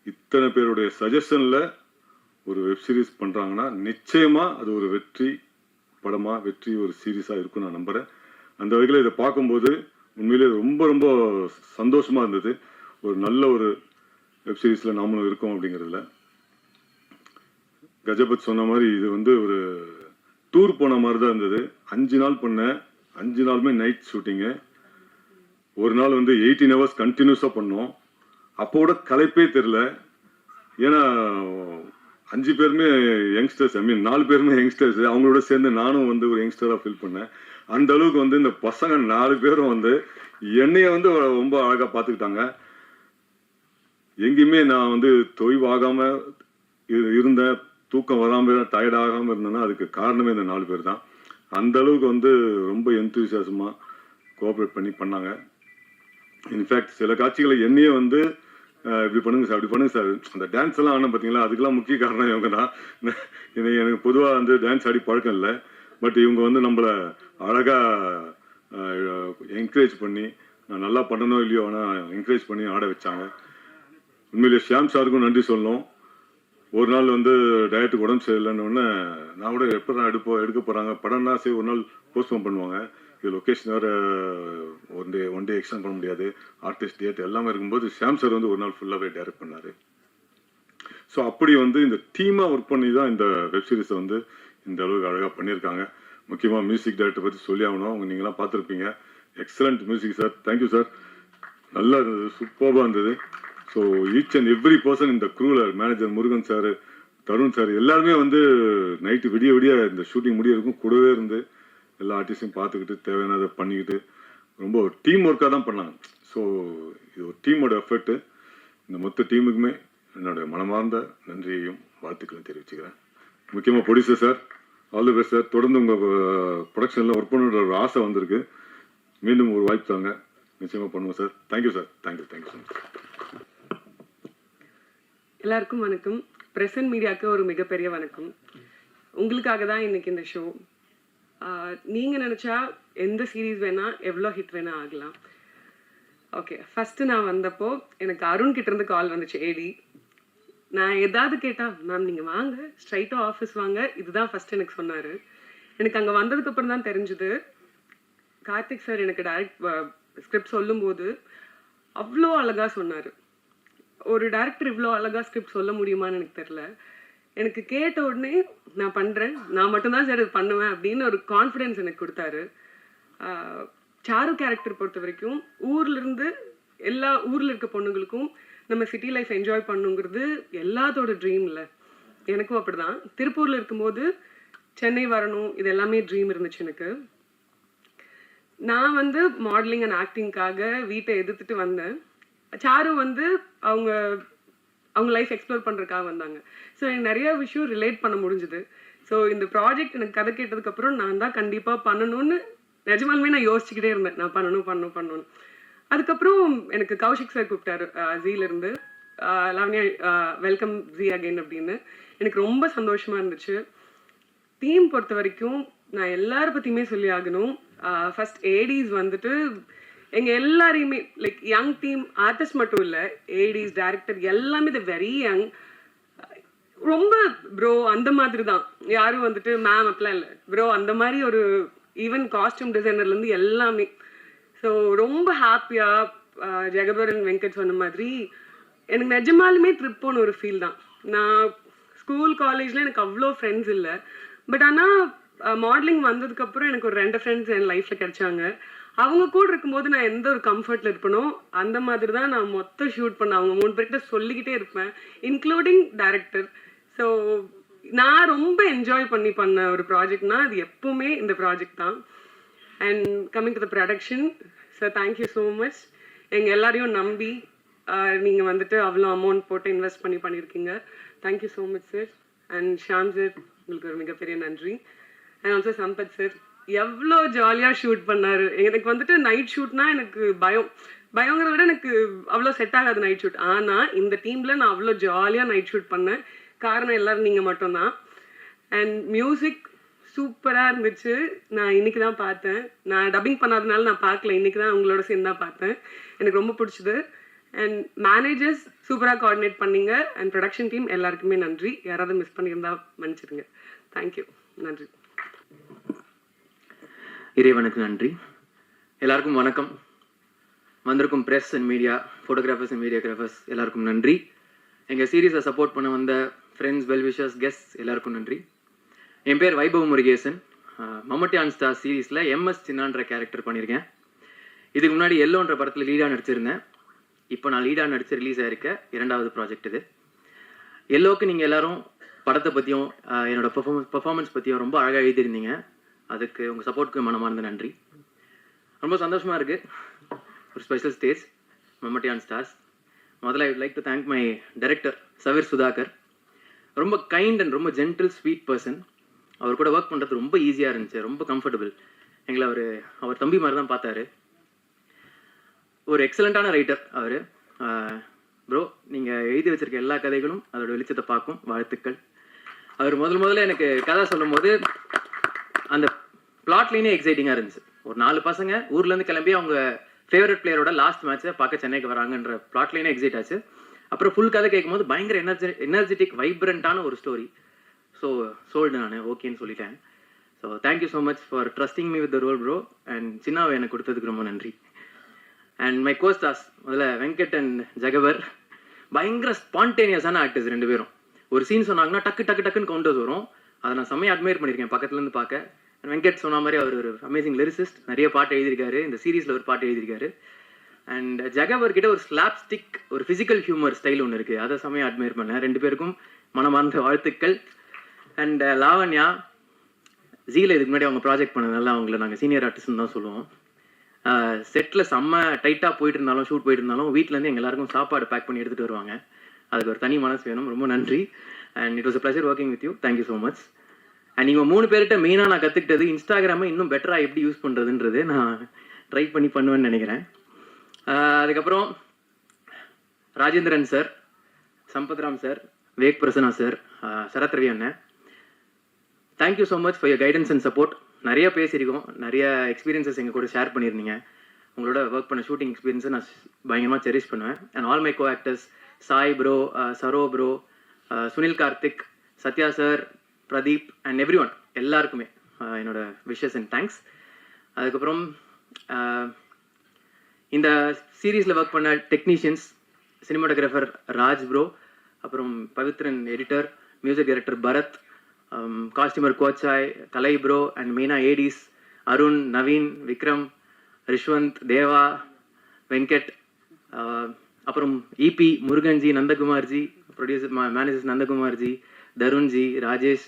இத்தனை பேருடைய சஜஷனில் ஒரு வெப் சீரிஸ் பண்ணுறாங்கன்னா நிச்சயமாக அது ஒரு வெற்றி படமாக வெற்றி ஒரு சீரீஸாக இருக்குன்னு நான் நம்புகிறேன். அந்த வகையில் இதை பார்க்கும்போது உண்மையிலே ரொம்ப ரொம்ப சந்தோஷமாக இருந்தது. ஒரு நல்ல ஒரு வெப் சீரிஸில் நாமளும் இருக்கோம் அப்படிங்கிறதுல. கஜபத் சொன்ன மாதிரி இது ஒரு டூர் போன மாதிரி தான் இருந்தது. 5 நாள் பண்ணேன், 5 நாளுமே நைட் ஷூட்டிங்கு. ஒரு நாள் 18 hours கண்டினியூஸாக பண்ணோம். அப்போட களைப்பே தெரில. ஏன்னா 5 பேருமே யங்ஸ்டர்ஸ், 4 பேருமே யங்ஸ்டர்ஸ். அவங்களோட சேர்ந்து நானும் ஒரு யங்ஸ்டராக ஃபீல் பண்ணேன். அந்த அளவுக்கு இந்த பசங்க 4 பேரும் என்னைய ரொம்ப அழகாக பார்த்துக்கிட்டாங்க. எங்கேயுமே நான் தொய்வாகாமல் இருந்தேன், தூக்கம் வராமல் டயர்ட் ஆகாமல் இருந்தேன்னா அதுக்கு காரணமே இந்த 4 பேர் தான். அந்த அளவுக்கு ரொம்ப எந்தூசியாசமாக கோஆப்ரேட் பண்ணாங்க. இன்ஃபேக்ட் சில காட்சிகளை என்னையே இப்படி பண்ணுங்க சார், அப்படி பண்ணுங்க சார், அந்த டான்ஸ் எல்லாம் ஆனால் பார்த்தீங்களா, அதுக்கெல்லாம் முக்கிய காரணம் இவங்க தான். எனக்கு பொதுவாக டான்ஸ் ஆடி பழக்கம் இல்லை. பட் இவங்க நம்மளை அழகாக என்கரேஜ் பண்ணி, நான் நல்லா பண்ணணும் இல்லையோ ஆனால் என்கரேஜ் பண்ணி ஆட வச்சாங்க. உண்மையிலே ஷியாம் சாருக்கும் நன்றி சொல்லணும். ஒரு நாள் டயட்டுக்கு உடம்பு சரியில்லைன்னு நான் கூட எப்போ தான் எடுக்க போகிறாங்க படம்னா சரி ஒரு நாள் போஸ்ட்போன் பண்ணுவாங்க. இது லொக்கேஷன் வேறு ஒன் டே எக்ஸ்டெண்ட் பண்ண முடியாது, ஆர்டிஸ்ட் டேட் எல்லாமே இருக்கும்போது ஷியாம் சார் ஒரு நாள் ஃபுல்லாகவே டைரக்ட் பண்ணார். ஸோ அப்படி இந்த டீமாக ஒர்க் பண்ணி தான் இந்த வெப் சீரிஸை இந்த அளவுக்கு அழகாக பண்ணியிருக்காங்க. முக்கியமாக மியூசிக் டைரக்டர் பற்றி சொல்லி ஆகணும். நீங்களாம் பார்த்துருப்பீங்க. Excellent music sir, thank you sir. நல்லா இருந்தது, சூப்பராக இருந்தது. So each and every person இந்த க்ரூவில், manager Murugan sir, Tharun sir எல்லாருமே நைட்டு விடிய இந்த ஷூட்டிங் முடிய இருக்கும் கூடவே இருந்து எல்லா ஆர்டிஸ்டையும் பார்த்துக்கிட்டு தேவையானதை பண்ணிக்கிட்டு ரொம்ப ஒரு டீம் ஒர்க்காக தான் பண்ணாங்க. ஸோ இது ஒரு டீமோட எஃபர்ட்டு. இந்த மொத்த டீமுக்குமே என்னுடைய மனமார்ந்த நன்றியையும் வாழ்த்துக்களையும் தெரிவிச்சுக்கிறேன். முக்கியமாக producer sir, all the best sir. தொடர்ந்து உங்கள் ப்ரொடக்ஷனில் ஒர்க் பண்ணுற ஒரு ஆசை வந்திருக்கு. மீண்டும் ஒரு வாய்ப்பு தாங்க, நிச்சயமாக பண்ணுவோம் sir. Thank you sir. Thank you so much. எல்லாருக்கும் வணக்கம். பிரசன்ட் மீடியாவுக்கு ஒரு மிகப்பெரிய வணக்கம். உங்களுக்காக தான் இன்னைக்கு இந்த ஷோ. நீங்கள் நினச்சா எந்த சீரீஸ் வேணால் எவ்வளோ ஹிட் வேணால் ஆகலாம். ஓகே, ஃபஸ்ட்டு நான் வந்தப்போ எனக்கு அருண் கிட்டேருந்து கால் வந்துச்சு, ஏடி. நான் எதாவது கேட்டால், மேம் நீங்கள் வாங்க, ஸ்ட்ரைட்டாக ஆஃபீஸ் வாங்க, இதுதான் ஃபஸ்ட்டு எனக்கு சொன்னார். எனக்கு அங்கே வந்ததுக்கப்புறம் தான் தெரிஞ்சுது, கார்த்திக் சார் எனக்கு டைரக்ட் ஸ்கிரிப்ட் சொல்லும்போது அவ்வளோ அழகாக சொன்னார். ஒரு டேரக்டர் இவ்வளோ அழகாக ஸ்கிரிப்ட் சொல்ல முடியுமான்னு எனக்கு தெரில. எனக்கு கேட்ட உடனே நான் பண்ணுறேன், நான் மட்டும்தான் சார் இது பண்ணுவேன் அப்படின்னு ஒரு கான்ஃபிடென்ஸ் எனக்கு கொடுத்தாரு. சாரு கேரக்டர் பொறுத்த வரைக்கும் ஊர்லேருந்து எல்லா ஊரில் இருக்க பொண்ணுங்களுக்கும் நம்ம சிட்டி லைஃப் என்ஜாய் பண்ணுங்கிறது எல்லாத்தோட ட்ரீம் இல்லை. எனக்கும் அப்படி தான். திருப்பூரில் இருக்கும்போது சென்னை வரணும், இது எல்லாமே ட்ரீம் இருந்துச்சு எனக்கு. நான் வந்து மாடலிங் அண்ட் ஆக்டிங்காக வீட்டை எதிர்த்துட்டு வந்தேன். சாரு வந்து அவங்க லைஃப் எக்ஸ்ப்ளோர் பண்ணுறதுக்காக வந்தாங்க. ஸோ எனக்கு நிறைய விஷயம் ரிலேட் பண்ண முடிஞ்சுது. ஸோ இந்த ப்ராஜெக்ட் எனக்கு கதை கேட்டதுக்கப்புறம் நான் தான் கண்டிப்பாக பண்ணணும்னு நிஜமாலுமே நான் யோசிச்சுக்கிட்டே இருந்தேன், நான் பண்ணணும்னு. அதுக்கப்புறம் எனக்கு கௌஷிக் சார் கூப்பிட்டாரு ஜீலேருந்து, லாவண்யா வெல்கம் ஜி அகைன் அப்படின்னு. எனக்கு ரொம்ப சந்தோஷமாக இருந்துச்சு. டீம் பொறுத்த வரைக்கும் நான் எல்லாரை பற்றியுமே சொல்லி ஆகணும். ஃபர்ஸ்ட் ஏடிஸ் வந்துட்டு எங்கள் எல்லாரையுமே லைக் யங் டீம், ஆர்டிஸ்ட் மட்டும் இல்லை, ஏடிஸ் டைரக்டர் எல்லாமே இது வெரி யங். ரொம்ப ப்ரோ அந்த மாதிரி தான், யாரும் வந்துட்டு மேம் அப்படிலாம் இல்லை, ப்ரோ அந்த மாதிரி ஒரு ஈவன் காஸ்டியூம் டிசைனர்லேருந்து எல்லாமே. ஸோ ரொம்ப ஹாப்பியாக ஜெகபரன் வெங்கட் சொன்ன மாதிரி எனக்கு நிஜமாலுமே ட்ரிப் போன ஒரு ஃபீல் தான். நான் ஸ்கூல் காலேஜில் எனக்கு அவ்வளோ ஃப்ரெண்ட்ஸ் இல்லை, பட் ஆனால் மாடலிங் வந்ததுக்கப்புறம் எனக்கு ஒரு 2 ஃப்ரெண்ட்ஸ் என் லைஃப்பில் கிடைச்சாங்க. அவங்க கூட இருக்கும்போது நான் எந்த ஒரு கம்ஃபர்ட்டில் இருப்பனோ அந்த மாதிரி தான் நான் மொத்தம் ஷூட் பண்ணேன். அவங்க 3 பேர்கிட்ட சொல்லிக்கிட்டே இருப்பேன், இன்க்ளூடிங் டைரக்டர். ஸோ நான் ரொம்ப என்ஜாய் பண்ண ஒரு ப்ராஜெக்ட்னா அது எப்பவுமே இந்த ப்ராஜெக்ட் தான். And coming to the production sir, thank you so much. எங்கள் எல்லாரையும் நம்பி நீங்கள் வந்துட்டு அவ்வளோ அமௌண்ட் போட்டு இன்வெஸ்ட் பண்ணியிருக்கீங்க. Thank you so much sir. And Sham sir, உங்களுக்கு ஒரு மிகப்பெரிய நன்றி. அண்ட் ஆல்சோ சம்பத் சார், எவ்வளோ ஜாலியாக ஷூட் பண்ணார். எனக்கு வந்துட்டு நைட் ஷூட்னா எனக்கு பயங்கிறத விட எனக்கு அவ்வளோ செட் ஆகாது நைட் ஷூட். ஆனால் இந்த டீமில் நான் அவ்வளோ ஜாலியாக நைட் ஷூட் பண்ணேன். காரணம் எல்லோரும் நீங்கள் மட்டும்தான். அண்ட் மியூசிக் சூப்பராக இருந்துச்சு. நான் இன்றைக்கி தான் பார்த்தேன், நான் டப்பிங் பண்ணாதனால நான் பார்க்கல, இன்றைக்கி தான் உங்களோட சேர்ந்து தான் பார்த்தேன். எனக்கு ரொம்ப பிடிச்சது. அண்ட் மேனேஜர்ஸ் சூப்பராக கோஆர்டினேட் பண்ணீங்க. அண்ட் ப்ரொடக்ஷன் டீம் எல்லாருக்குமே நன்றி. யாராவது மிஸ் பண்ணியிருந்தா மன்னிச்சிடுங்க. தேங்க்யூ, நன்றி. இறைவனுக்கு நன்றி. எல்லாருக்கும் வணக்கம். வந்திருக்கும் press and media, photographers and videographers எல்லாருக்கும் நன்றி. எங்கள் சீரீஸை சப்போர்ட் பண்ண வந்த ஃப்ரெண்ட்ஸ், வெல்விஷர்ஸ், கெஸ்ட்ஸ் எல்லாருக்கும் நன்றி. என் பேர் வைபவ் முருகேசன். மம்மட்டி ஆன் ஸ்டார் சீரீஸில் எம்எஸ் சின்னான்ற கேரக்டர் பண்ணியிருக்கேன். இதுக்கு முன்னாடி எல்லோன்ற படத்தில் லீடாக நடிச்சிருந்தேன். இப்போ நான் லீடாக நடித்து ரிலீஸ் ஆகிருக்க 2வது ப்ராஜெக்ட் இது. எல்லோவுக்கு நீங்கள் எல்லோரும் படத்தை பற்றியும் என்னோடய பெர்ஃபார்மன்ஸ் பற்றியும் ரொம்ப அழகாக எழுதியிருந்தீங்க. அதுக்கு உங்கள் சப்போர்ட்டுக்கு மனமார்ந்த நன்றி. ரொம்ப சந்தோஷமாக இருக்குது. ஒரு special stage Mammatti on stars. முதல்ல I would like to thank my director Saveer Sudhakar. ரொம்ப கைண்ட் அண்ட் ரொம்ப ஜென்டில் ஸ்வீட் பர்சன். அவர் கூட ஒர்க் பண்ணுறது ரொம்ப ஈஸியாக இருந்துச்சு, ரொம்ப கம்ஃபர்டபுள். எங்களை அவர் தம்பி மாதிரி தான் பார்த்தாரு. ஒரு எக்ஸலண்ட்டான ரைட்டர் அவர். ப்ரோ, நீங்கள் எழுதி வச்சிருக்க எல்லா கதைகளும் அதோட வெளிச்சத்தை பார்க்கும். வாழ்த்துக்கள். அவர் முதல்ல எனக்கு கதை சொல்லும் போது அந்த பிளாட்லேயே எக்ஸைட்டிங்காக இருந்துச்சு. ஒரு 4 பசங்க ஊர்லேருந்து கிளம்பி அவங்க ஃபேவரட் பிளேயரோட லாஸ்ட் மேட்ச்சை பார்க்க சென்னைக்கு வராங்கன்ற பிளாட்லேயே எக்ஸைட் ஆச்சு. அப்புறம் ஃபுல் கதை கேட்கும்போது பயங்கர எனர்ஜெட்டிக் வைப்ரண்ட்டான ஒரு ஸ்டோரி. ஸோ சோல்டு நான் ஓகேன்னு சொல்லிட்டேன். So thank you so much for trusting me with the role bro. And சின்னாவை எனக்கு கொடுத்ததுக்கு ரொம்ப நன்றி. அண்ட் மை கோஸ்டாஸ், முதல்ல வெங்கட் அண்ட் ஜெகவர் பயங்கர ஸ்பான்டேனியஸான ஆக்டர்ஸ் 2 பேரும். ஒரு சீன் சொன்னாங்கன்னா டக்குன்னு கவுண்டர்ஸ் வரும். அதை நான் செம்மையாக அட்மையர் பண்ணியிருக்கேன் பக்கத்துலேருந்து பார்க்க. வெங்கட் சொன்ன மாதிரி அவர் ஒரு அமேசிங் லிரிசிஸ்ட், நிறைய பாட்டு எழுதியிருக்காரு. இந்த சீரீஸில் ஒரு பாட்டு எழுதியிருக்காரு. அண்ட் ஜெகவர் கிட்ட ஒரு ஸ்லாப் ஸ்டிக், ஒரு ஃபிசிக்கல் ஹியூமர் ஸ்டைல் ஒன்று இருக்குது. அதை செம்மையாக அட்மையர் பண்ணேன். 2 பேருக்கும் மனமார்ந்த வாழ்த்துக்கள். அண்ட் லாவண்யா ஜீல இதுக்கு முன்னாடி அவங்க ப்ராஜெக்ட் பண்ணதுனால அவங்கள நாங்கள் சீனியர் ஆர்டிஸ்ட்னு தான் சொல்லுவோம். செட்டில் செம்ம டைட்டாக போயிட்டு இருந்தாலும் ஷூட் போயிட்டு இருந்தாலும் வீட்டிலேருந்து எங்கள் எல்லாருக்கும் சாப்பாடு பேக் பண்ணி எடுத்துகிட்டு வருவாங்க. அதுக்கு ஒரு தனி மனசு வேணும். ரொம்ப நன்றி. And it was a pleasure working with you. Thank you so much. And நீங்கள் 3 பேர்கிட்ட மெயினாக நான் கற்றுக்கிட்டது இன்ஸ்டாகிராமை இன்னும் பெட்டராக எப்படி யூஸ் பண்ணுறதுன்றது நான் ட்ரை பண்ணி பண்ணுவேன்னு நினைக்கிறேன். அதுக்கப்புறம் ராஜேந்திரன் சார், சம்பத்ராம் சார், வேக் பிரசன்னா சார், சரத் ரவி அண்ணன், thank you so much for your guidance and support. நிறைய பேசியிருக்கோம், நிறைய எக்ஸ்பீரியன்ஸஸ் எங்கள் கூட ஷேர் பண்ணியிருந்தீங்க. உங்களோட ஒர்க் பண்ண ஷூட்டிங் எக்ஸ்பீரியன்ஸை நான் பயங்கரமாக செரிஷ் பண்ணுவேன். And all my co actors, Sai bro, Saro bro, Sunil Karthik, Sathya sir, Pradeep and every one எல்லாருக்குமே என்னோட விஷஸ் அண்ட் தேங்க்ஸ். அதுக்கப்புறம் இந்த சீரீஸில் ஒர்க் பண்ண டெக்னீஷியன்ஸ், சினிமாட்டோகிராஃபர் ராஜ் ப்ரோ, அப்புறம் Pavithran editor, music director Bharath, costumer கோச்சாய், கலை ப்ரோ அண்ட் மெயினாக ஏடிஸ் அருண், நவீன், விக்ரம், ரிஷ்வந்த், தேவா, வெங்கட், அப்புறம் இபி, முருகன்ஜி, நந்தகுமார்ஜி, ப்ரொடியூசர் மேனேஜர்ஸ் நந்தகுமார்ஜி, தருண்ஜி, ராஜேஷ்,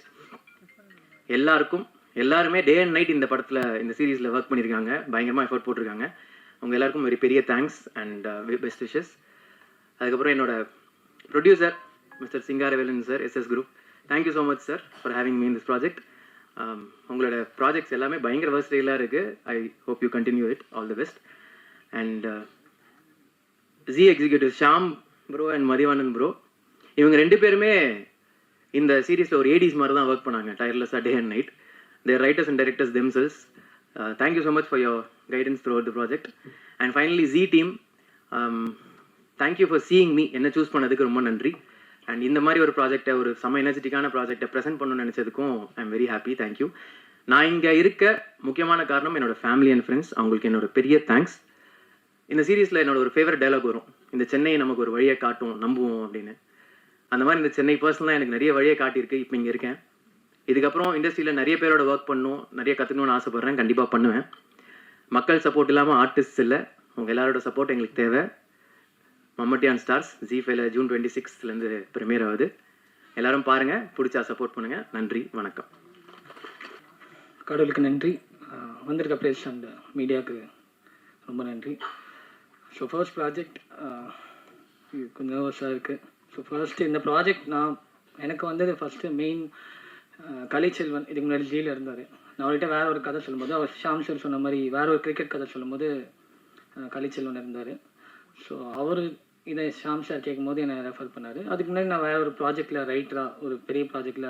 எல்லாருமே டே அண்ட் நைட் இந்த படத்தில் இந்த சீரீஸில் ஒர்க் பண்ணியிருக்காங்க. பயங்கரமாக எஃபர்ட் போட்டிருக்காங்க. உங்கள் எல்லாருக்கும் ஒரு பெரிய தேங்க்ஸ் அண்ட் பெஸ்ட் விஷஸ். அதுக்கப்புறம் என்னோட producer mister Singaravelan sir, SS group, thank you so much sir for having me in this project. உங்களோட ப்ராஜெக்ட்ஸ் எல்லாமே பயங்கர வெர்சடைலாக இருக்குது. I hope you continue it. All the best. And Zee executive Sham bro and Mathivanand bro, இவங்க 2 பேருமே இந்த சீரீஸில் ஒரு ஏடிஸ் மாதிரி தான் ஒர்க் பண்ணாங்க, டயர்லெஸ்ஸாக day and night. Their writers and directors themselves. Thank you so much for your guidance throughout the project. And finally Zee team, thank you for seeing me. என்ன சூஸ் பண்ணதுக்கு ரொம்ப நன்றி. அண்ட் இந்த மாதிரி ஒரு ப்ராஜெக்டை, ஒரு செம்ம எனர்ஜெட்டிக்கான ப்ராஜெக்டை ப்ரெசென்ட் பண்ணணும்னு நினச்சதுக்கும் I am very happy. Thank you. நான் இங்கே இருக்க முக்கியமான காரணம் என்னோட ஃபேமிலி அண்ட் ஃப்ரெண்ட்ஸ். அவங்களுக்கு என்னோட பெரிய தேங்க்ஸ். இந்த சீரீஸில் என்னோட ஒரு ஃபேவரட் டைலாக் வரும், இந்த சென்னை நமக்கு ஒரு வழியை காட்டும், நம்புவோம் அப்படின்னு. அந்த மாதிரி இந்த சென்னை பர்சனலாக எனக்கு நிறைய வழியை காட்டியிருக்கு. இப்போ இங்கே இருக்கேன். இதுக்கப்புறம் இண்டஸ்ட்ரியில் நிறைய பேரோட ஒர்க் பண்ணணும், நிறைய கற்றுக்கணும்னு ஆசைப்பட்றேன். கண்டிப்பாக பண்ணுவேன். மக்கள் சப்போர்ட் இல்லாமல் ஆர்டிஸ்ட் இல்லை. உங்கள் எல்லாரோட சப்போர்ட் எங்களுக்கு தேவை. மம்மட்டி ஆன் ஸ்டார்ஸ் ஜி5ல ஜூன் 26 ப்ரீமியர் ஆகுது. எல்லாரும் பாருங்கள், பிடிச்சா சப்போர்ட் பண்ணுங்கள். நன்றி, வணக்கம். கடவுளுக்கு நன்றி. வந்திருக்க ப்ரெஸ் அண்ட் மீடியாவுக்கு ரொம்ப நன்றி. ஸோ ஃபர்ஸ்ட் ப்ராஜெக்ட் கொஞ்சம் நர்வஸாக இருக்குது. ஸோ ஃபர்ஸ்ட்டு இந்த ப்ராஜெக்ட் எனக்கு வந்தது ஃபஸ்ட்டு மெயின் கலைச்செல்வன். இதுக்கு முன்னாடி ஜெயிலில் இருந்தார். நான் அவர்கிட்ட வேறு ஒரு கதை சொல்லும்போது, அவர் ஷாம் சார் சொன்ன மாதிரி வேறு ஒரு கிரிக்கெட் கதை சொல்லும்போது கலைச்செல்வன் இருந்தார். ஸோ அவர் இதை ஷாம் சார் கேட்கும்போது என்னை ரெஃபர் பண்ணார். அதுக்கு முன்னாடி நான் வேறு ஒரு ப்ராஜெக்டில் ரைட்டராக, ஒரு பெரிய ப்ராஜெக்டில்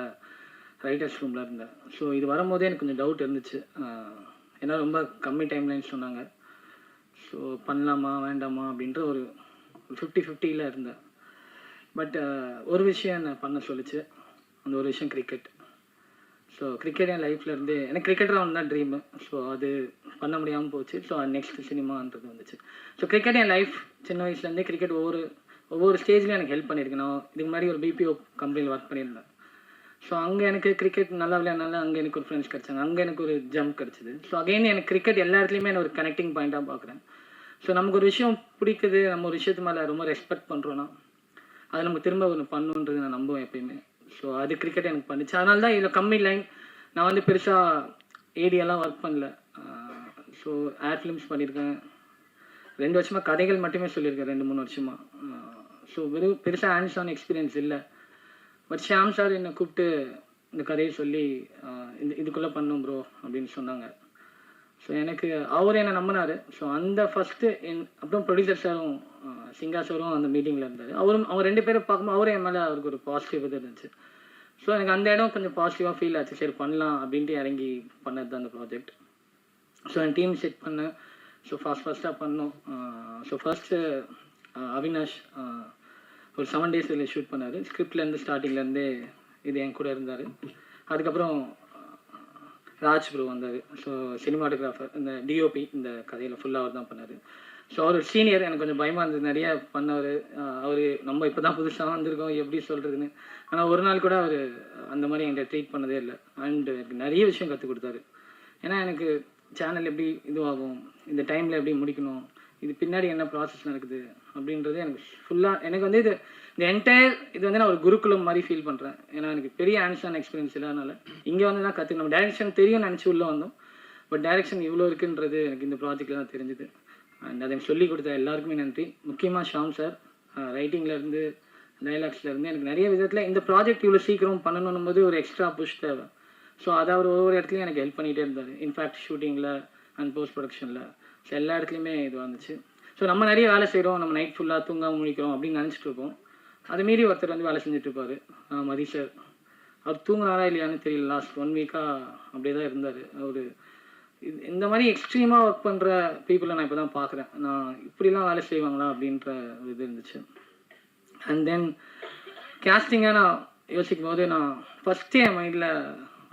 ரைட்டர்ஸ் ரூமில் இருந்தேன். ஸோ இது வரும்போதே எனக்கு கொஞ்சம் டவுட் இருந்துச்சு. ஏன்னா ரொம்ப கம்மி டைம்லைன் சொன்னாங்க. ஸோ பண்ணலாமா வேண்டாமா அப்படின்ற ஒரு 50-50 இருந்தேன். பட் ஒரு விஷயம் என்னை பண்ண சொல்லிச்சு. அந்த ஒரு விஷயம் கிரிக்கெட். ஸோ கிரிக்கெட் என் லைஃப்பில் இருந்து எனக்கு கிரிக்கெட்டராக வந்து தான் ட்ரீமு. ஸோ அது பண்ண முடியாமல் போச்சு. ஸோ நெக்ஸ்ட் சினிமான்றது வந்துச்சு. ஸோ கிரிக்கெட் என் லைஃப் சின்ன வயசுலேருந்தே கிரிக்கெட் ஒவ்வொரு ஸ்டேஜ்லையும் எனக்கு ஹெல்ப் பண்ணியிருக்கேன். நான் இதுக்கு முன்னாடி ஒரு பிபிஓ கம்பெனியில் ஒர்க் பண்ணியிருந்தேன். ஸோ அங்கே எனக்கு கிரிக்கெட் நல்லா விளையாடுனால அங்கே எனக்கு ஒரு ஃப்ரெண்ட்ஸ் கிடச்சாங்க. அங்கே எனக்கு ஒரு ஜம்ப் கிடச்சிது. ஸோ அகைன் எனக்கு கிரிக்கெட் எல்லா இடத்துலையுமே நான் ஒரு கனெக்டிங் பாயிண்ட்டாக பார்க்குறேன். ஸோ நமக்கு ஒரு விஷயம் பிடிக்குது, நம்ம ஒரு விஷயத்து மேலே ரொம்ப ரெஸ்பெக்ட் பண்ணுறோன்னா அதை நமக்கு திரும்ப ஒன்று பண்ணுன்றது நான் நம்புவேன் எப்பயுமே. ஸோ அது கிரிக்கெட் எனக்கு பண்ணிச்சு. அதனால தான் இதில் கம்மி லைன். நான் வந்து பெருசாக ஏடியெல்லாம் ஒர்க் பண்ணல. ஸோ ஏர் ஃபிலிம்ஸ் பண்ணியிருக்கேன். 2 வருஷமாக கதைகள் மட்டுமே சொல்லியிருக்கேன், 2-3 வருஷமாக. ஸோ வெறும் பெருசாக ஹேண்ட்ஸ் ஆன் எக்ஸ்பீரியன்ஸ் இல்லை. பட் ஷாம் சார் என்னை கூப்பிட்டு இந்த கதையை சொல்லி இதுக்குள்ளே பண்ணோம் ப்ரோ அப்படின்னு சொன்னாங்க. ஸோ எனக்கு அவர் என்னை நம்பினார். ஸோ அந்த ஃபஸ்ட்டு அப்புறம் ப்ரொடியூசர் சாரும் சிங்கா சாரும் அந்த மீட்டிங்கில் இருந்தார். அவங்க 2 பேரும் பார்க்கும்போது அவரும் என் மேலே அவருக்கு ஒரு பாசிட்டிவ் இது இருந்துச்சு. ஸோ எனக்கு அந்த இடம் கொஞ்சம் பாசிட்டிவாக ஃபீல் ஆச்சு. சரி பண்ணலாம் அப்படின்ட்டு இறங்கி பண்ணது தான் அந்த ப்ராஜெக்ட். ஸோ என் டீம் செட் பண்ணேன். ஸோ ஃபஸ்ட்டாக பண்ணோம். ஸோ ஃபஸ்ட்டு அவினாஷ் ஒரு 7 days ஷூட் பண்ணார். ஸ்கிரிப்ட்லேருந்து ஸ்டார்டிங்லேருந்தே இது என் கூட இருந்தார். அதுக்கப்புறம் ராஜ் ப்ரோ வந்தார். ஸோ சினிமாட்டோகிராஃபர், இந்த டிஓபி இந்த கதையில் ஃபுல்லாக அவர் தான் பண்ணார். ஸோ அவர் சீனியர். எனக்கு கொஞ்சம் பயமாக இருந்தது. நிறைய பண்ணவர். அவர் நம்ம இப்போ தான் புதுசாக வந்திருக்கோம், எப்படி சொல்கிறதுன்னு. ஆனால் ஒரு நாள் கூட அவர் அந்த மாதிரி என்கிட்ட ட்ரீட் பண்ணதே இல்லை. அண்ட் எனக்கு நிறைய விஷயம் கற்றுக் கொடுத்தாரு. ஏன்னா எனக்கு சேனல் எப்படி இதுவாகும், இந்த டைமில் எப்படி முடிக்கணும், இது பின்னாடி என்ன ப்ராசஸ் நடக்குது அப்படின்றது எனக்கு ஃபுல்லாக எனக்கு வந்து இந்த என்டையர் இது வந்து நான் ஒரு குருகுலம் மாதிரி ஃபீல் பண்ணுறேன். ஏன்னா எனக்கு பெரிய ஹேண்ட்ஸ் ஆன் எக்ஸ்பீரியன்ஸ் இல்லாதனால இங்கே வந்து தான் கற்றுக்கணும். டைரக்ஷன் தெரியும் நினச்சி உள்ளே வந்தோம். பட் டைரக்ஷன் இவ்வளோ இருக்குன்றது எனக்கு இந்த ப்ராஜெக்டில் தான் தெரிஞ்சுது. அண்ட் அதை சொல்லிக் கொடுத்த எல்லாருக்குமே நன்றி. முக்கியமாக ஷாம் சார், ரைட்டிங்லேருந்து டைலாக்ஸ்லேருந்து எனக்கு நிறைய விதத்தில் இந்த ப்ராஜெக்ட் இவ்வளோ சீக்கிரம் பண்ணணும் போது ஒரு எக்ஸ்ட்ரா புஷ் தேவை. ஸோ அதை அவர் ஒவ்வொரு இடத்துலையும் எனக்கு ஹெல்ப் பண்ணிகிட்டே இருந்தார். இன்ஃபேக்ட் ஷூட்டிங்கில் அண்ட் போஸ்ட் ப்ரொடக்ஷனில் ஸோ எல்லா இடத்துலையுமே இது வந்துச்சு. ஸோ நம்ம நிறைய வேலை செய்கிறோம், நம்ம நைட் ஃபுல்லாக தூங்காமல் முடிக்கிறோம் அப்படின்னு நினச்சிட்டு இருக்கோம். அது மீறி ஒருத்தர் வந்து வேலை செஞ்சுட்ருப்பார், மதி சார். அவர் தூங்குனாரா இல்லையான்னு தெரியல, லாஸ்ட் 1 வீக்காக அப்படியே தான் இருந்தார். அவர் இந்த மாதிரி எக்ஸ்ட்ரீமாக ஒர்க் பண்ணுற பீப்புளை நான் இப்போ தான் பார்க்குறேன். நான் இப்படிலாம் வேலை செய்வாங்களா அப்படின்ற ஒரு இது இருந்துச்சு. அண்ட் தென் கேஸ்டிங்காக நான் யோசிக்கும் போது நான் ஃபஸ்ட்டு என் மைண்டில்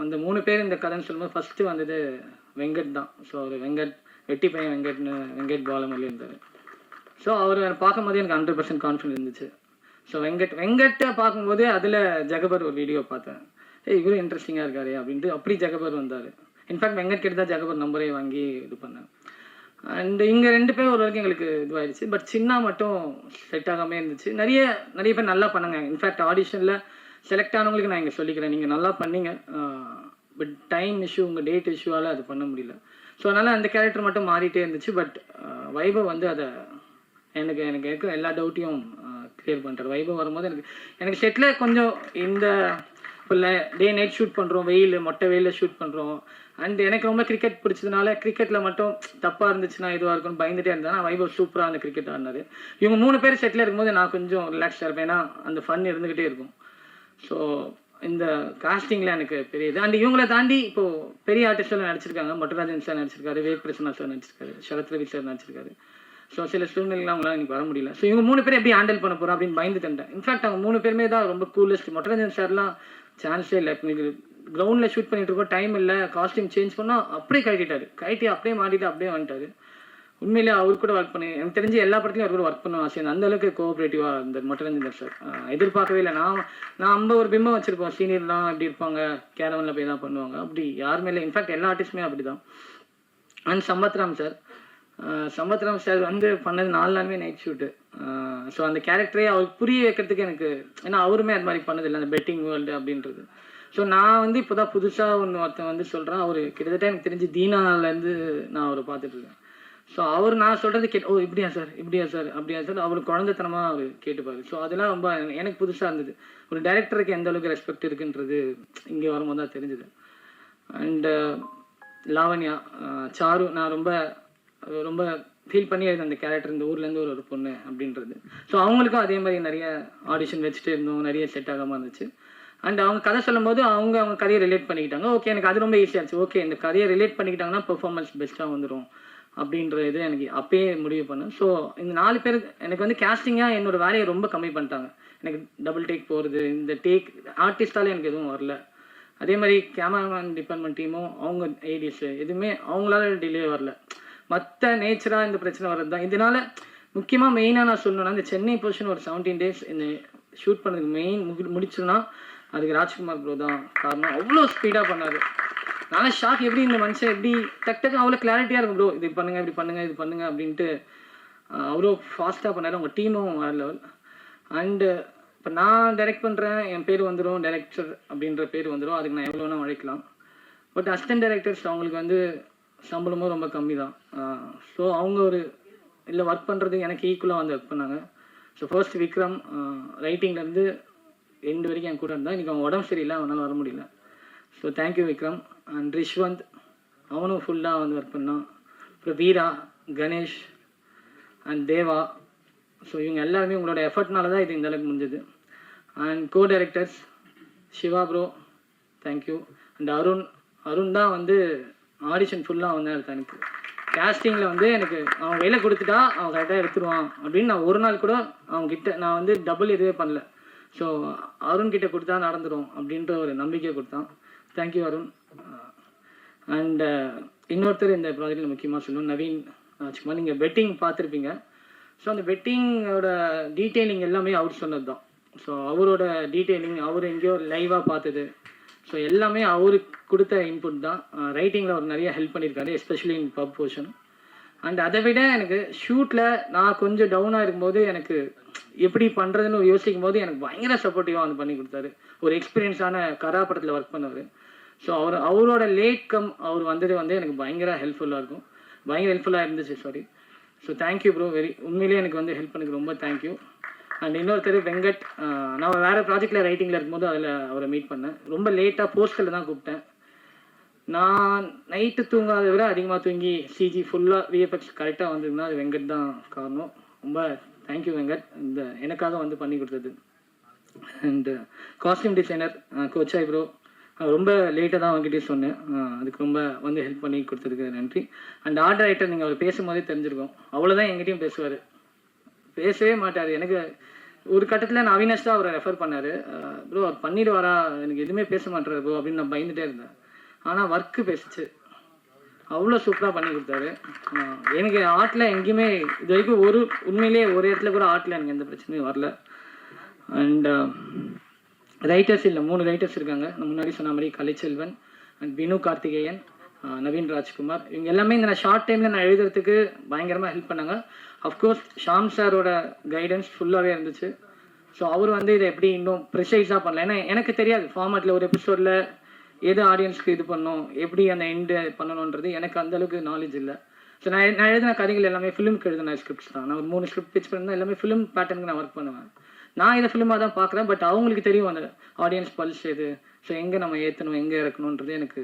அந்த 3 பேர் இந்த கதைன்னு சொல்லும்போது ஃபஸ்ட்டு வந்தது வெங்கட் தான். ஸோ அவர் வெங்கட், வெட்டி பையன் வெங்கட்னு, வெங்கட் பாலமல்லி இருந்தார். ஸோ அவர் பார்க்கும்போது எனக்கு 100% கான்ஃபிடன்ஸ் இருந்துச்சு. ஸோ வெங்கட்டை பார்க்கும்போது அதில் ஜெகபர் ஒரு வீடியோ பார்த்தேன். இவரும் இன்ட்ரெஸ்டிங்காக இருக்காரு அப்படின்ட்டு அப்படி ஜெகபர் வந்தார். இன்ஃபேக்ட் வெங்கட் கிட்ட தான் ஜெகபர் நம்பரே வாங்கி இது பண்ணேன். அண்ட் இங்கே 2 பேர் ஒரு வரைக்கும் எங்களுக்கு இதுவாகிடுச்சு. பட் சின்ன மட்டும் செட் ஆகாமல் இருந்துச்சு. நிறைய பேர் நல்லா பண்ணாங்க. இன்ஃபேக்ட் ஆடிஷனில் செலக்ட் ஆனவங்களுக்கு நான் இங்கே சொல்லிக்கிறேன், நீங்கள் நல்லா பண்ணீங்க. பட் டைம் இஷ்யூ, உங்கள் டேட் இஷ்யூவால் அது பண்ண முடியல. ஸோ அதனால் அந்த கேரக்டர் மட்டும் மாறிட்டே இருந்துச்சு. பட் வைபவ் வந்து அதை எனக்கு இருக்கிற எல்லா டவுட்டையும் கிளியர் பண்ணுறாரு. வைபவ் வரும்போது எனக்கு செட்டில் கொஞ்சம் இந்த இப்போ டே நைட் ஷூட் பண்ணுறோம், மொட்டை வெயிலில் ஷூட் பண்ணுறோம். அண்ட் எனக்கு ரொம்ப கிரிக்கெட் பிடிச்சதுனால கிரிக்கெட்டில் மட்டும் தப்பாக இருந்துச்சுன்னா இதுவாக இருக்குன்னு பயந்துகிட்டே இருந்தேன். வைபவ் சூப்பராக அந்த கிரிக்கெட் ஆடினார். இவங்க 3 பேர் செட்டில் இருக்கும்போது நான் கொஞ்சம் ரிலாக்ஸாக இருப்பேன், ஏன்னா அந்த ஃபன் இருந்துக்கிட்டே இருக்கும். ஸோ இந்த காஸ்டிங்கில் எனக்கு பெரிய இது. அண்ட் இவங்களை தாண்டி இப்போது பெரிய ஆர்டிஸ்டெல்லாம் நடிச்சிருக்காங்க. மொட்டராஜன் சார் நடிச்சிருக்காரு, வேக் பிரசன்னா சார் நடிச்சிருக்காரு, சரத் ரவி சார் நடிச்சிருக்காரு. ஸோ சில சூழ்நிலைலாம் அவங்களாம் எனக்கு வர முடியல. ஸோ இவங்க 3 பேர் எப்படி ஹேண்டில் பண்ண போகிறோம் அப்படின்னு பயந்து தண்டேன். இன்ஃபேக்ட் அவங்க 3 பேருமே தான் ரொம்ப கூலஸ்ட். மொட்டராஜன் சார்லாம் சான்ஸே இல்லை. எனக்கு கிரவுண்டில் ஷூட் பண்ணிட்டு இருக்கோம், டைம் இல்லை, காஸ்டியூம் சேஞ்ச் பண்ணால் அப்படியே கழட்டி அப்படியே மாட்டிட்டு அப்படியே வந்துட்டார். உண்மையிலே அவர் கூட ஒர்க் பண்ணி எனக்கு தெரிஞ்சு எல்லா படத்துலையும் அவர் கூட ஒர்க் பண்ண ஆசை. அந்த அளவுக்கு கோஆப்ரேட்டிவாக இந்த மொட்டரஞ்சன் சார் எதிர்பார்க்கவே இல்லை. நம்ம ஒரு பிம்பம் வச்சுருப்போம், சீனியர்லாம் எப்படி இருப்பாங்க, கேரவனில் போய் தான் பண்ணுவாங்க, அப்படி யாருமே இல்லை. இன்ஃபேக்ட் எல்லா ஆர்டிஸ்ட்டுமே அப்படி தான். அண்ட் சம்பத்ராம் சார் வந்து பண்ணது 4 நாளுமே நைட் ஷூட்டு. ஸோ அந்த கேரக்டரே அவருக்கு புரிய வைக்கிறதுக்கு எனக்கு, ஏன்னா அவருமே அது மாதிரி பண்ணதில்லை அந்த பெட்டிங் வேர்ல்டு அப்படின்றது. ஸோ நான் வந்து இப்போ தான் புதுசாக ஒருத்தன் வந்து சொல்கிறேன். அவர் கிட்டத்தட்ட எனக்கு தெரிஞ்சு தீனாலேருந்து நான் அவரை பார்த்துட்ருக்கேன். ஸோ நான் சொல்கிறது ஓ இப்படியா சார் அப்படியா சார் அவர் குழந்தைத்தனமாக அவர் கேட்டுப்பார். ஸோ அதெல்லாம் ரொம்ப எனக்கு புதுசாக இருந்தது. ஒரு டைரக்டருக்கு எந்த அளவுக்கு ரெஸ்பெக்ட் இருக்குன்றது இங்கே வரும்போது தான் தெரிஞ்சுது. அண்டு லாவண்யா, சாரு, நான் ரொம்ப ஃபீல் பண்ணி அந்த கேரக்டர் இந்த ஊர்லேருந்து ஒரு பொண்ணு அப்படின்றது. ஸோ அவங்களுக்கும் அதே மாதிரி நிறைய ஆடிஷன் வச்சுட்டு இருந்தோம், நிறைய செட் ஆகாமல் இருந்துச்சு. அண்ட் அவங்க கதை சொல்லும் போது அவங்க கதையை ரிலேட் பண்ணிக்கிட்டாங்க. ஓகே, எனக்கு அது ரொம்ப ஈஸியாக இருந்துச்சு. ஓகே, இந்த கதையை ரிலேட் பண்ணிக்கிட்டாங்கன்னா பெர்ஃபார்மன்ஸ் பெஸ்ட்டாக வந்துடும் அப்படின்ற இது எனக்கு அப்பயே முடிவு பண்ணேன். ஸோ இந்த 4 பேர் எனக்கு வந்து கேஸ்டிங்காக என்னோடய வேலையை ரொம்ப கம்மி பண்ணிட்டாங்க. எனக்கு டபுள் டேக் போகிறது, இந்த டேக் ஆர்டிஸ்டாலே எனக்கு எதுவும் வரல. அதே மாதிரி கேமராமேன் டிபார்ட்மெண்ட் டீமும் அவங்க ஏடிஎஸ் எதுவுமே அவங்களால டிலே வரல. மற்ற நேச்சராக இந்த பிரச்சனை வர்றது தான். இதனால முக்கியமாக மெயினாக நான் சொல்லணும்னா இந்த சென்னை பொசிஷன் ஒரு 17 days இந்த ஷூட் பண்ணதுக்கு மெயின் முடிச்சுன்னா அதுக்கு ராஜ்குமார் ப்ரோ தான் காரணம். அவ்வளோ ஸ்பீடாக பண்ணார். நல்லா ஷாக், எப்படி இந்த மனுஷன் எப்படி டக்கு அவ்வளோ கிளாரிட்டியாக இருக்கும் ப்ரோ, இது பண்ணுங்கள் இப்படி பண்ணுங்கள் இது பண்ணுங்கள் அப்படின்ட்டு அவ்வளோ ஃபாஸ்ட்டாக பண்ணார். அவங்க டீமும் வேறு லெவல். அண்டு இப்போ நான் டைரக்ட் பண்ணுறேன், என் பேர் வந்துடும், டைரக்டர் அப்படின்ற பேர் வந்துடும், அதுக்கு நான் எவ்வளோ வேணால் உழைக்கலாம். பட் அசிஸ்டன்ட் டைரக்டர்ஸ் அவங்களுக்கு வந்து சம்பளமும் ரொம்ப கம்மி தான். ஸோ அவங்க இல்லை ஒர்க் பண்ணுறது எனக்கு ஈக்குவலாக வந்து ஒர்க் பண்ணாங்க. ஸோ ஃபர்ஸ்ட் விக்ரம் ரைட்டிங்லேருந்து எண்டு வரைக்கும் என் கூட இருந்தால் இன்றைக்கி அவன் உடம்பு சரியில்லை, அவனால் வர முடியல. So thank you Vikram. And Rishwanth அவனும் ஃபுல்லாக வந்து ஒர்க் பண்ணான். அப்புறம் வீரா, கணேஷ் அண்ட் தேவா. ஸோ இவங்க எல்லாருமே உங்களோட எஃபர்ட்னால தான் இது இந்த அளவுக்கு முடிஞ்சது. And co directors Siva bro, thank you. And Arun தான் வந்து ஆடிஷன் ஃபுல்லாக வந்து எனக்கு கேஸ்டிங்கில் வந்து எனக்கு அவன் வேலை கொடுத்துட்டா அவன் கரெக்டாக எடுத்துருவான் அப்படின்னு நான் ஒரு நாள் கூட அவங்ககிட்ட நான் வந்து டபுள் எதுவே பண்ணல. ஸோ அருண்கிட்ட கொடுத்தா நடந்துடும் அப்படின்ற ஒரு நம்பிக்கை கொடுத்தான். தேங்க்யூ அருண். அண்ட் இன்னொருத்தர் இந்த ப்ராஜெக்டில் முக்கியமாக சொல்லணும், நவீன் சும்மா. நீங்கள் பெட்டிங் பார்த்துருப்பீங்க. ஸோ அந்த பெட்டிங்கோட டீட்டெயிலிங் எல்லாமே அவர் சொன்னது தான். ஸோ அவரோட டீட்டெயிலிங் அவர் எங்கேயோ லைவாக பார்த்தது. ஸோ எல்லாமே அவருக்கு கொடுத்த இன்புட் தான். ரைட்டிங்கில் அவர் நிறைய ஹெல்ப் பண்ணியிருக்காரு, especially in pub portion. And அதை விட எனக்கு ஷூட்டில் நான் கொஞ்சம் டவுனாக இருக்கும்போது எனக்கு எப்படி பண்ணுறதுன்னு யோசிக்கும் போது எனக்கு பயங்கர சப்போர்ட்டிவாக வந்து பண்ணி கொடுத்தாரு. ஒரு எக்ஸ்பீரியன்ஸான கரா படத்தில் ஒர்க் பண்ணவர். ஸோ அவரோட லேட் கம் அவர் வந்தது வந்து எனக்கு பயங்கர ஹெல்ப்ஃபுல்லாக இருந்துச்சு. சாரி. ஸோ தேங்க்யூ ப்ரோ, உண்மையிலேயே எனக்கு வந்து ஹெல்ப் பண்ணதுக்கு ரொம்ப தேங்க்யூ. அண்ட் இன்னொருத்தர் வெங்கட், நான் வேறு ப்ராஜெக்டில் ரைட்டிங்கில் இருக்கும்போது அதில் அவரை மீட் பண்ணேன். ரொம்ப லேட்டாக போஸ்டரில் தான் கூப்பிட்டேன். நான் நைட்டு தூங்காத விட அதிகமாக தூங்கி சிஜி ஃபுல்லாக விஎஃப்எக்ஸ் கரெக்டாக வந்ததுன்னா அது வெங்கட் தான் காரணம். ரொம்ப தேங்க்யூ வெங்கட், இந்த எனக்காக வந்து பண்ணி கொடுத்தது. அண்டு காஸ்டியூம் டிசைனர் கோச்சாய் ப்ரோ, ரொம்ப லேட்டாக தான் அவங்ககிட்டே சொன்னேன், அதுக்கு ரொம்ப வந்து ஹெல்ப் பண்ணி கொடுத்ததுக்கு நன்றி. அண்ட் ஆர்ட் ரைட்டர், நீங்கள் அவர் பேசும்போதே தெரிஞ்சிருக்கோம், அவ்வளோதான் எங்கிட்டையும் பேசுவார், பேசவே மாட்டார். எனக்கு ஒரு கட்டத்தில் நான் அவினாஷ் தான் அவரை ரெஃபர் பண்ணார். ப்ரோ அவர் பண்ணிடுவாரா, எனக்கு எதுவுமே பேச மாட்டார் ப்ரோ அப்படின்னு நான் பயந்துகிட்டே இருந்தேன். ஆனால் ஒர்க்கு பேசிச்சு, அவ்வளோ சூப்பராக பண்ணி கொடுத்தாரு. எனக்கு ஆர்ட்டில் எங்கேயுமே இது வரைக்கும் உண்மையிலேயே ஒரு இடத்துல கூட ஆர்ட்டில் எனக்கு எந்த பிரச்சனையும் வரல. அண்ட் ரைட்டர்ஸ் இல்லை, 3 ரைட்டர்ஸ் இருக்காங்க. நான் முன்னாடி சொன்ன மாதிரி கலைச்செல்வன் அண்ட் பினு கார்த்திகேயன், நவீன் ராஜ்குமார், இவங்க எல்லாமே இந்த நான் ஷார்ட் டைமில் நான் எழுதுறதுக்கு பயங்கரமாக ஹெல்ப் பண்ணாங்க. அஃப்கோர்ஸ் ஷாம் சாரோட கைடன்ஸ் ஃபுல்லாகவே இருந்துச்சு. ஸோ அவர் வந்து இதை எப்படி இன்னும் ப்ரிசைஸாக பண்ணல, ஏன்னா எனக்கு தெரியாது ஃபார்மேட்டில் ஒரு எபிசோடில் எது ஆடியன்ஸ்க்கு இது பண்ணணும், எப்படி அந்த எண்டு பண்ணணுன்றது எனக்கு அந்தளவுக்கு நாலேஜ் இல்லை. ஸோ நான் எழுதின கதைகள் எல்லாமே ஃபிலிமுக்கு எழுதின ஸ்கிரிப்ட்ஸ் தான். நான் ஒரு 3 ஸ்கிரிப்ட் பிச் பண்ணியிருந்தேன், எல்லாமே ஃபிலிம் பேட்டர்னுக்கு நான் ஒர்க் பண்ணுவேன். நான் இதை ஃபிலிமாக தான் பார்க்குறேன், பட் அவங்களுக்கு தெரியும் அந்த ஆடியன்ஸ் பல்ஸ் எது, ஸோ எங்கே நம்ம ஏற்றணும் எங்கே இறக்கணுன்றது எனக்கு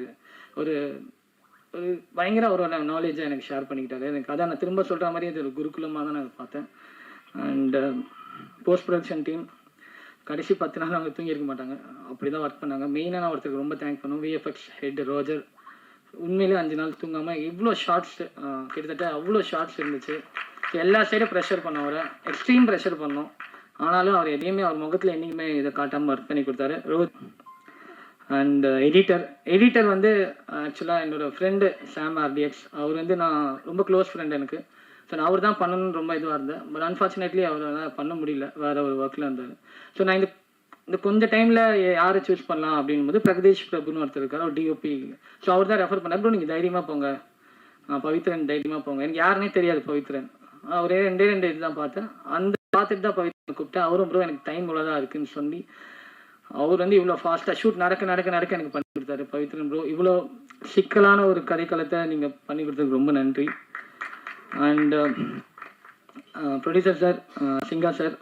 ஒரு பயங்கர ஒரு நாலேஜை எனக்கு ஷேர் பண்ணிக்கிட்டாரு. எனக்கு அதான் நான் திரும்ப சொல்கிற மாதிரி அது ஒரு குருகுலமாக தான் நான் பார்த்தேன். அண்டு போஸ்ட் ப்ரொடக்ஷன் டீம் கடைசி 10 நாள் அவங்க தூங்கியிருக்க மாட்டாங்க, அப்படி தான் ஒர்க் பண்ணாங்க. மெயினாக நான் ஒருத்தருக்கு ரொம்ப தேங்க் பண்ணுவோம், விஎஃப்எக்ஸ் ஹெட் ரோஜர். உண்மையிலே 5 நாள் தூங்காமல் இவ்வளோ ஷார்ட்ஸ், கிட்டத்தட்ட அவ்வளோ ஷார்ட்ஸ் இருந்துச்சு. எல்லா சைடும் ப்ரெஷர் பண்ண அவரை, எக்ஸ்ட்ரீம் ப்ரெஷர் பண்ணோம். ஆனாலும் அவர் எதையுமே அவர் முகத்தில் என்றைக்குமே இதை காட்டாமல் ஒர்க் பண்ணி கொடுத்தாரு. அண்ட் எடிட்டர் வந்து ஆக்சுவலாக என்னோடய ஃப்ரெண்டு சாம் ஆர்டிஎக்ஸ், அவர் வந்து நான் ரொம்ப க்ளோஸ் ஃப்ரெண்ட் எனக்கு. ஸோ நான் அவர் தான் பண்ணணும்னு ரொம்ப இதுவாக இருந்தேன். பட் அன்ஃபார்ச்சுனேட்லி அவரால் பண்ண முடியல, வேறு ஒரு ஒர்க்கில் இருந்தார். ஸோ நான் இந்த கொஞ்சம் டைமில் யாரை சூஸ் பண்ணலாம் அப்படின்போது பிரகதீஷ் பிரபுன்னு ஒருத்தர் இருக்கார், அவர் டிஓபி. ஸோ அவர் தான் ரெஃபர் பண்ணார், ப்ரோ நீங்கள் தைரியமாக போங்க, பவித்ரன் தைரியமாக போங்க. எனக்கு யாருன்னே தெரியாது பவித்ரன், அவரே 2 இது தான் பார்த்தேன். அந்த பார்த்துட்டு தான் பவித்ரன் கூப்பிட்டேன். அவரும் ப்ரோ எனக்கு டைம் இவ்வளோ தான் இருக்குதுன்னு சொல்லி அவர் வந்து இவ்வளோ ஃபாஸ்ட்டாக ஷூட் நடக்க எனக்கு பண்ணி கொடுத்தாரு. பவித்ரன் ப்ரோ இவ்வளோ சிக்கலான ஒரு கதைக்களத்தை நீங்கள் பண்ணி கொடுத்ததுக்கு ரொம்ப நன்றி. And producer sir, Singha sir,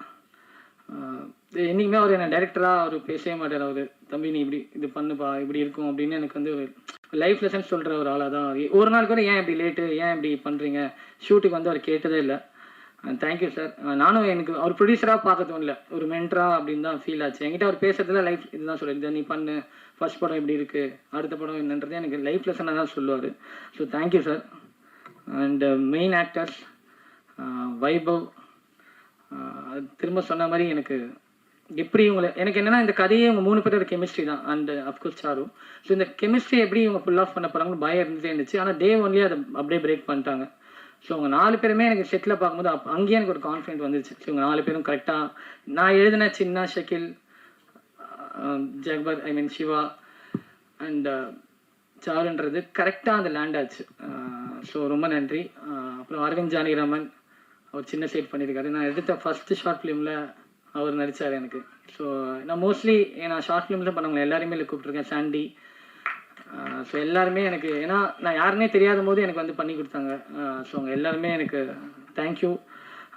என்றைக்குமே அவர் என்ன டைரக்டராக அவர் பேசவே மாட்டார். அவர் தம்பி நீ இப்படி இது பண்ணுப்பா இப்படி இருக்கும் அப்படின்னு எனக்கு வந்து ஒரு லைஃப் லெசன்ஸ் சொல்கிற ஒரு ஆளாக தான். ஒரு நாள் கூட ஏன் இப்படி லேட்டு, ஏன் இப்படி பண்ணுறீங்க, ஷூட்டுக்கு வந்து அவர் கேட்டதே இல்லை. Thank you sir. நானும் எனக்கு அவர் ப்ரொடியூசராக பார்க்க தோணல, ஒரு மென்டரா அப்படின்னு தான் ஃபீல் ஆச்சு. என்கிட்ட அவர் பேசுறதுல லைஃப் இதுதான் சொல்லியிருந்தேன், நீ பண்ணு, ஃபர்ஸ்ட் படம் இப்படி இருக்குது, அடுத்த படம் என்னன்றது எனக்கு லைஃப் லெசனாக தான் சொல்லுவார். So thank you sir. And main actors Vaibhav, திரும்ப சொன்ன மாதிரி எனக்கு எப்படி எனக்கு என்னென்னா இந்த கதையே இவங்க 3 பேரோட கெமிஸ்ட்ரி தான். And of course Charu. ஸோ இந்த கெமிஸ்ட்ரி எப்படி இவங்க ஃபுல் ஆஃப் பண்ண போகிறாங்கன்னு பயம் இருந்துகிட்டே இருந்துச்சு. ஆனால் டே ஒன்லேயே அதை அப்படியே பிரேக் பண்ணிட்டாங்க. ஸோ அவங்க 4 பேருமே எனக்கு செட்டில் பார்க்கும்போது அங்கேயே எனக்கு ஒரு கான்ஃபிடென்ட் வந்துச்சு. ஸோ இவங்க 4 பேரும் கரெக்டாக நான் எழுதின சின்ன ஷக்கில், ஜக்பர், சிவா அண்ட் சாருன்றது கரெக்டாக அந்த லேண்ட் ஆச்சு. ஸோ ரொம்ப நன்றி. அப்புறம் அரவிந்த் ஜானகிராமன், அவர் சின்ன சைட் பண்ணியிருக்காரு. நான் எடுத்த ஃபஸ்ட்டு ஷார்ட் ஃபிலிமில் அவர் நடித்தார் எனக்கு. ஸோ நான் மோஸ்ட்லி நான் ஷார்ட் ஃபிலிமில் பண்ணவங்க எல்லாருமே கூப்பிட்ருக்கேன், சாண்டி. ஸோ எல்லாருமே எனக்கு, ஏன்னா நான் யாருன்னே தெரியாத போது எனக்கு வந்து பண்ணி கொடுத்தாங்க. ஸோ அவங்க எல்லாருமே எனக்கு thank you.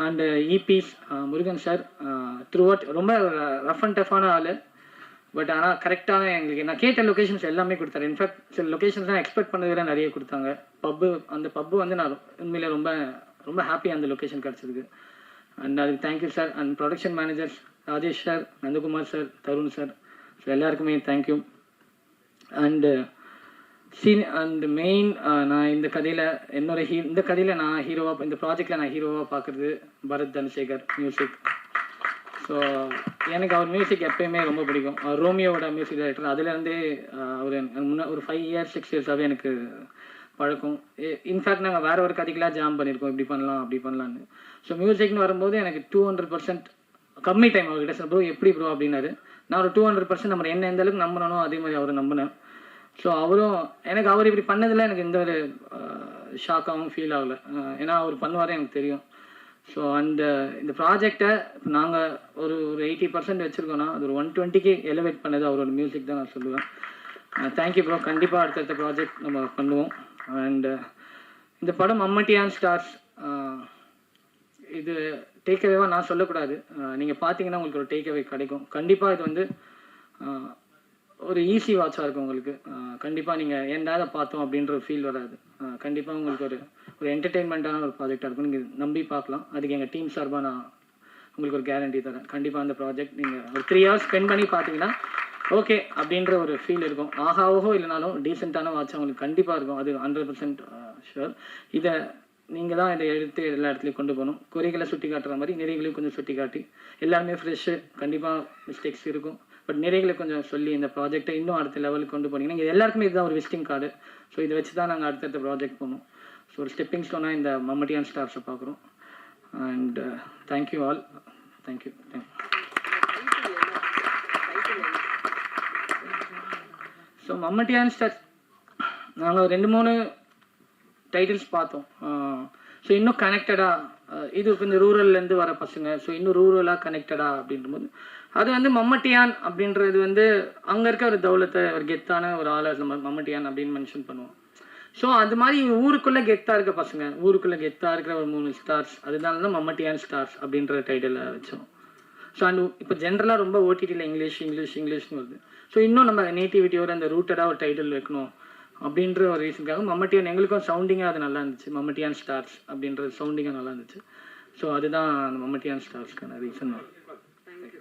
And EPs Murugan sir, throughout ரொம்ப ரஃப் அண்ட் டஃப்பான ஆள். பட் ஆனால் கரெக்டான எங்களுக்கு நான் கேட்ட லொக்கேஷன்ஸ் எல்லாமே கொடுத்தாரு. இன்ஃபேக்ட் சில லொக்கேஷன்ஸ் தான் எக்ஸ்பெக்ட் பண்ணதை விட நிறைய கொடுத்தாங்க. அந்த பப்பு வந்து நான் உண்மையிலே ரொம்ப ரொம்ப ஹாப்பி அந்த லொக்கேஷன் கிடச்சதுக்கு. அண்ட் அதுக்கு thank you sir. And production managers Rajesh sir, Nandakumar sir, Tharun sir, so எல்லாருக்குமே தேங்க்யூ. அண்டு அண்ட் மெயின் நான் இந்த கதையில் இந்த கதையில் நான் ஹீரோவாக, இந்த ப்ராஜெக்டில் நான் ஹீரோவாக பார்க்குறது பரத் தனசேகர் மியூசிக். ஸோ எனக்கு அவர் மியூசிக் எப்பயுமே ரொம்ப பிடிக்கும். அவர் ரோமியோவோட மியூசிக் டைரக்டர். அதுலேருந்தே அவர் ஒரு 5 இயர்ஸ் 6 இயர்ஸாகவே எனக்கு பழக்கம். இன்ஃபேக்ட் நாங்கள் வேறு ஒரு கதைக்கெலாம் ஜாம் பண்ணியிருக்கோம், இப்படி பண்ணலாம் அப்படி பண்ணலான்னு. ஸோ மியூசிக்னு வரும்போது எனக்கு 200% கம்மி டைம் அவர்கிட்ட சார் ப்ரோ எப்படி ப்ரோ அப்படின்னாரு. நான் ஒரு 200% நம்ம என்ன எந்த அளவுக்கு நம்பணும் அதே மாதிரி அவரை நம்பினேன். ஸோ அவரும் எனக்கு அவர் இப்படி பண்ணதில் எனக்கு எந்த ஒரு ஷாக்காகவும் ஃபீல் ஆகலை. ஏன்னா அவர் பண்ணுவார் எனக்கு தெரியும். ஸோ இந்த ப்ராஜெக்டை நாங்கள் ஒரு 80% வச்சுருக்கோன்னா அது ஒரு 120க்கு எலிவேட் பண்ணது அவரோட மியூசிக் தான் நான் சொல்லுவேன். Thank you bro. கண்டிப்பாக அடுத்தடுத்த ப்ராஜெக்ட் நம்ம பண்ணுவோம். அண்டு இந்த படம் மம்மட்டியான் ஸ்டார்ஸ் இது டேக்அவேவாக நான் சொல்லக்கூடாது. நீங்கள் பார்த்தீங்கன்னா உங்களுக்கு ஒரு டேக்அவே கிடைக்கும். கண்டிப்பாக இது வந்து ஒரு ஈஸி வாட்சாக இருக்கும் உங்களுக்கு. கண்டிப்பாக நீங்கள் ஏன்டாத பார்த்தோம் அப்படின்ற ஒரு ஃபீல் வராது. கண்டிப்பாக உங்களுக்கு ஒரு என்டர்டெயின்மெண்ட்டான ஒரு ப்ராஜெக்டாக இருக்கும். நீங்கள் நம்பி பார்க்கலாம். அதுக்கு எங்கள் டீம் சார்பாக நான் உங்களுக்கு ஒரு கேரண்டி தரேன். கண்டிப்பாக அந்த ப்ராஜெக்ட் நீங்கள் ஒரு 3 hours ஸ்பெண்ட் பண்ணி பார்த்தீங்கன்னா ஓகே அப்படின்ற ஒரு ஃபீல் இருக்கும். ஆகாவோ இல்லைனாலும் டீசெண்டான வாட்ச் உங்களுக்கு கண்டிப்பாக இருக்கும். அது 100% ஷுர். இதை நீங்கள் தான் இதை எடுத்து எல்லா இடத்துலையும் கொண்டு போகணும். குறைகளை சுட்டி காட்டுற மாதிரி நிறைகளையும் கொஞ்சம் சுட்டி காட்டி எல்லாருமே ஃப்ரெஷ்ஷு. கண்டிப்பாக மிஸ்டேக்ஸ் இருக்கும், பட் நிறைகளை கொஞ்சம் சொல்லி இந்த ப்ராஜெக்டை இன்னும் அடுத்த லெவலுக்கு கொண்டு போனீங்கன்னா இது எல்லாருக்குமே இதுதான் ஒரு விசிட்டிங் கார்டு. ஸோ இதை வச்சு தான் நாங்கள் அடுத்தடுத்த ப்ராஜெக்ட் போகணும். ஸோ ஒரு ஸ்டெப்பிங் ஸ்டோனாக இந்த மம்மட்டியான் ஸ்டார்ஸை பார்க்குறோம். And thank you all. Thank you. So Mammattiyan stars நாங்கள் 2-3 டைட்டில்ஸ் பார்த்தோம். ஸோ இன்னும் கனெக்டடாக இது இந்த ரூரல்லேருந்து வர பசங்க, ஸோ இன்னும் ரூரலாக கனெக்டடாக அப்படின்றபோது அது வந்து மம்மட்டியான் அப்படின்றது வந்து அங்கே இருக்க ஒரு தௌலத்தை ஒரு கெத்தான ஒரு ஆளை நம்ம மம்மட்டியான் அப்படின்னு மென்ஷன் பண்ணுவோம். ஸோ அது மாதிரி ஊருக்குள்ளே கெத்தாக இருக்க பசங்க, ஊருக்குள்ளே கெத்தாக இருக்கிற ஒரு 3 ஸ்டார்ஸ், அதுதான் தான் மம்மட்டியான் ஸ்டார்ஸ் அப்படின்ற டைட்டிலில் வச்சோம். ஸோ அண்ட் இப்போ ஜென்ரலாக ரொம்ப ஓடிடியில் இங்கிலீஷ்னு வருது. ஸோ இன்னும் நம்ம நேட்டிவிட்டியோட அந்த ரூட்டடாக ஒரு டைட்டில் வைக்கணும் அப்படின்ற ஒரு ரீசனுக்காக மம்மட்டியான் எங்களுக்கும் சவுண்டிங்காக அது நல்லா இருந்துச்சு. மம்மட்டியான் ஸ்டார்ஸ் அப்படின்ற சவுண்டிங்காக நல்லா இருந்துச்சு. ஸோ அதுதான் அந்த மம்மட்டியான் ஸ்டார்ஸ்க்கான ரீசன்.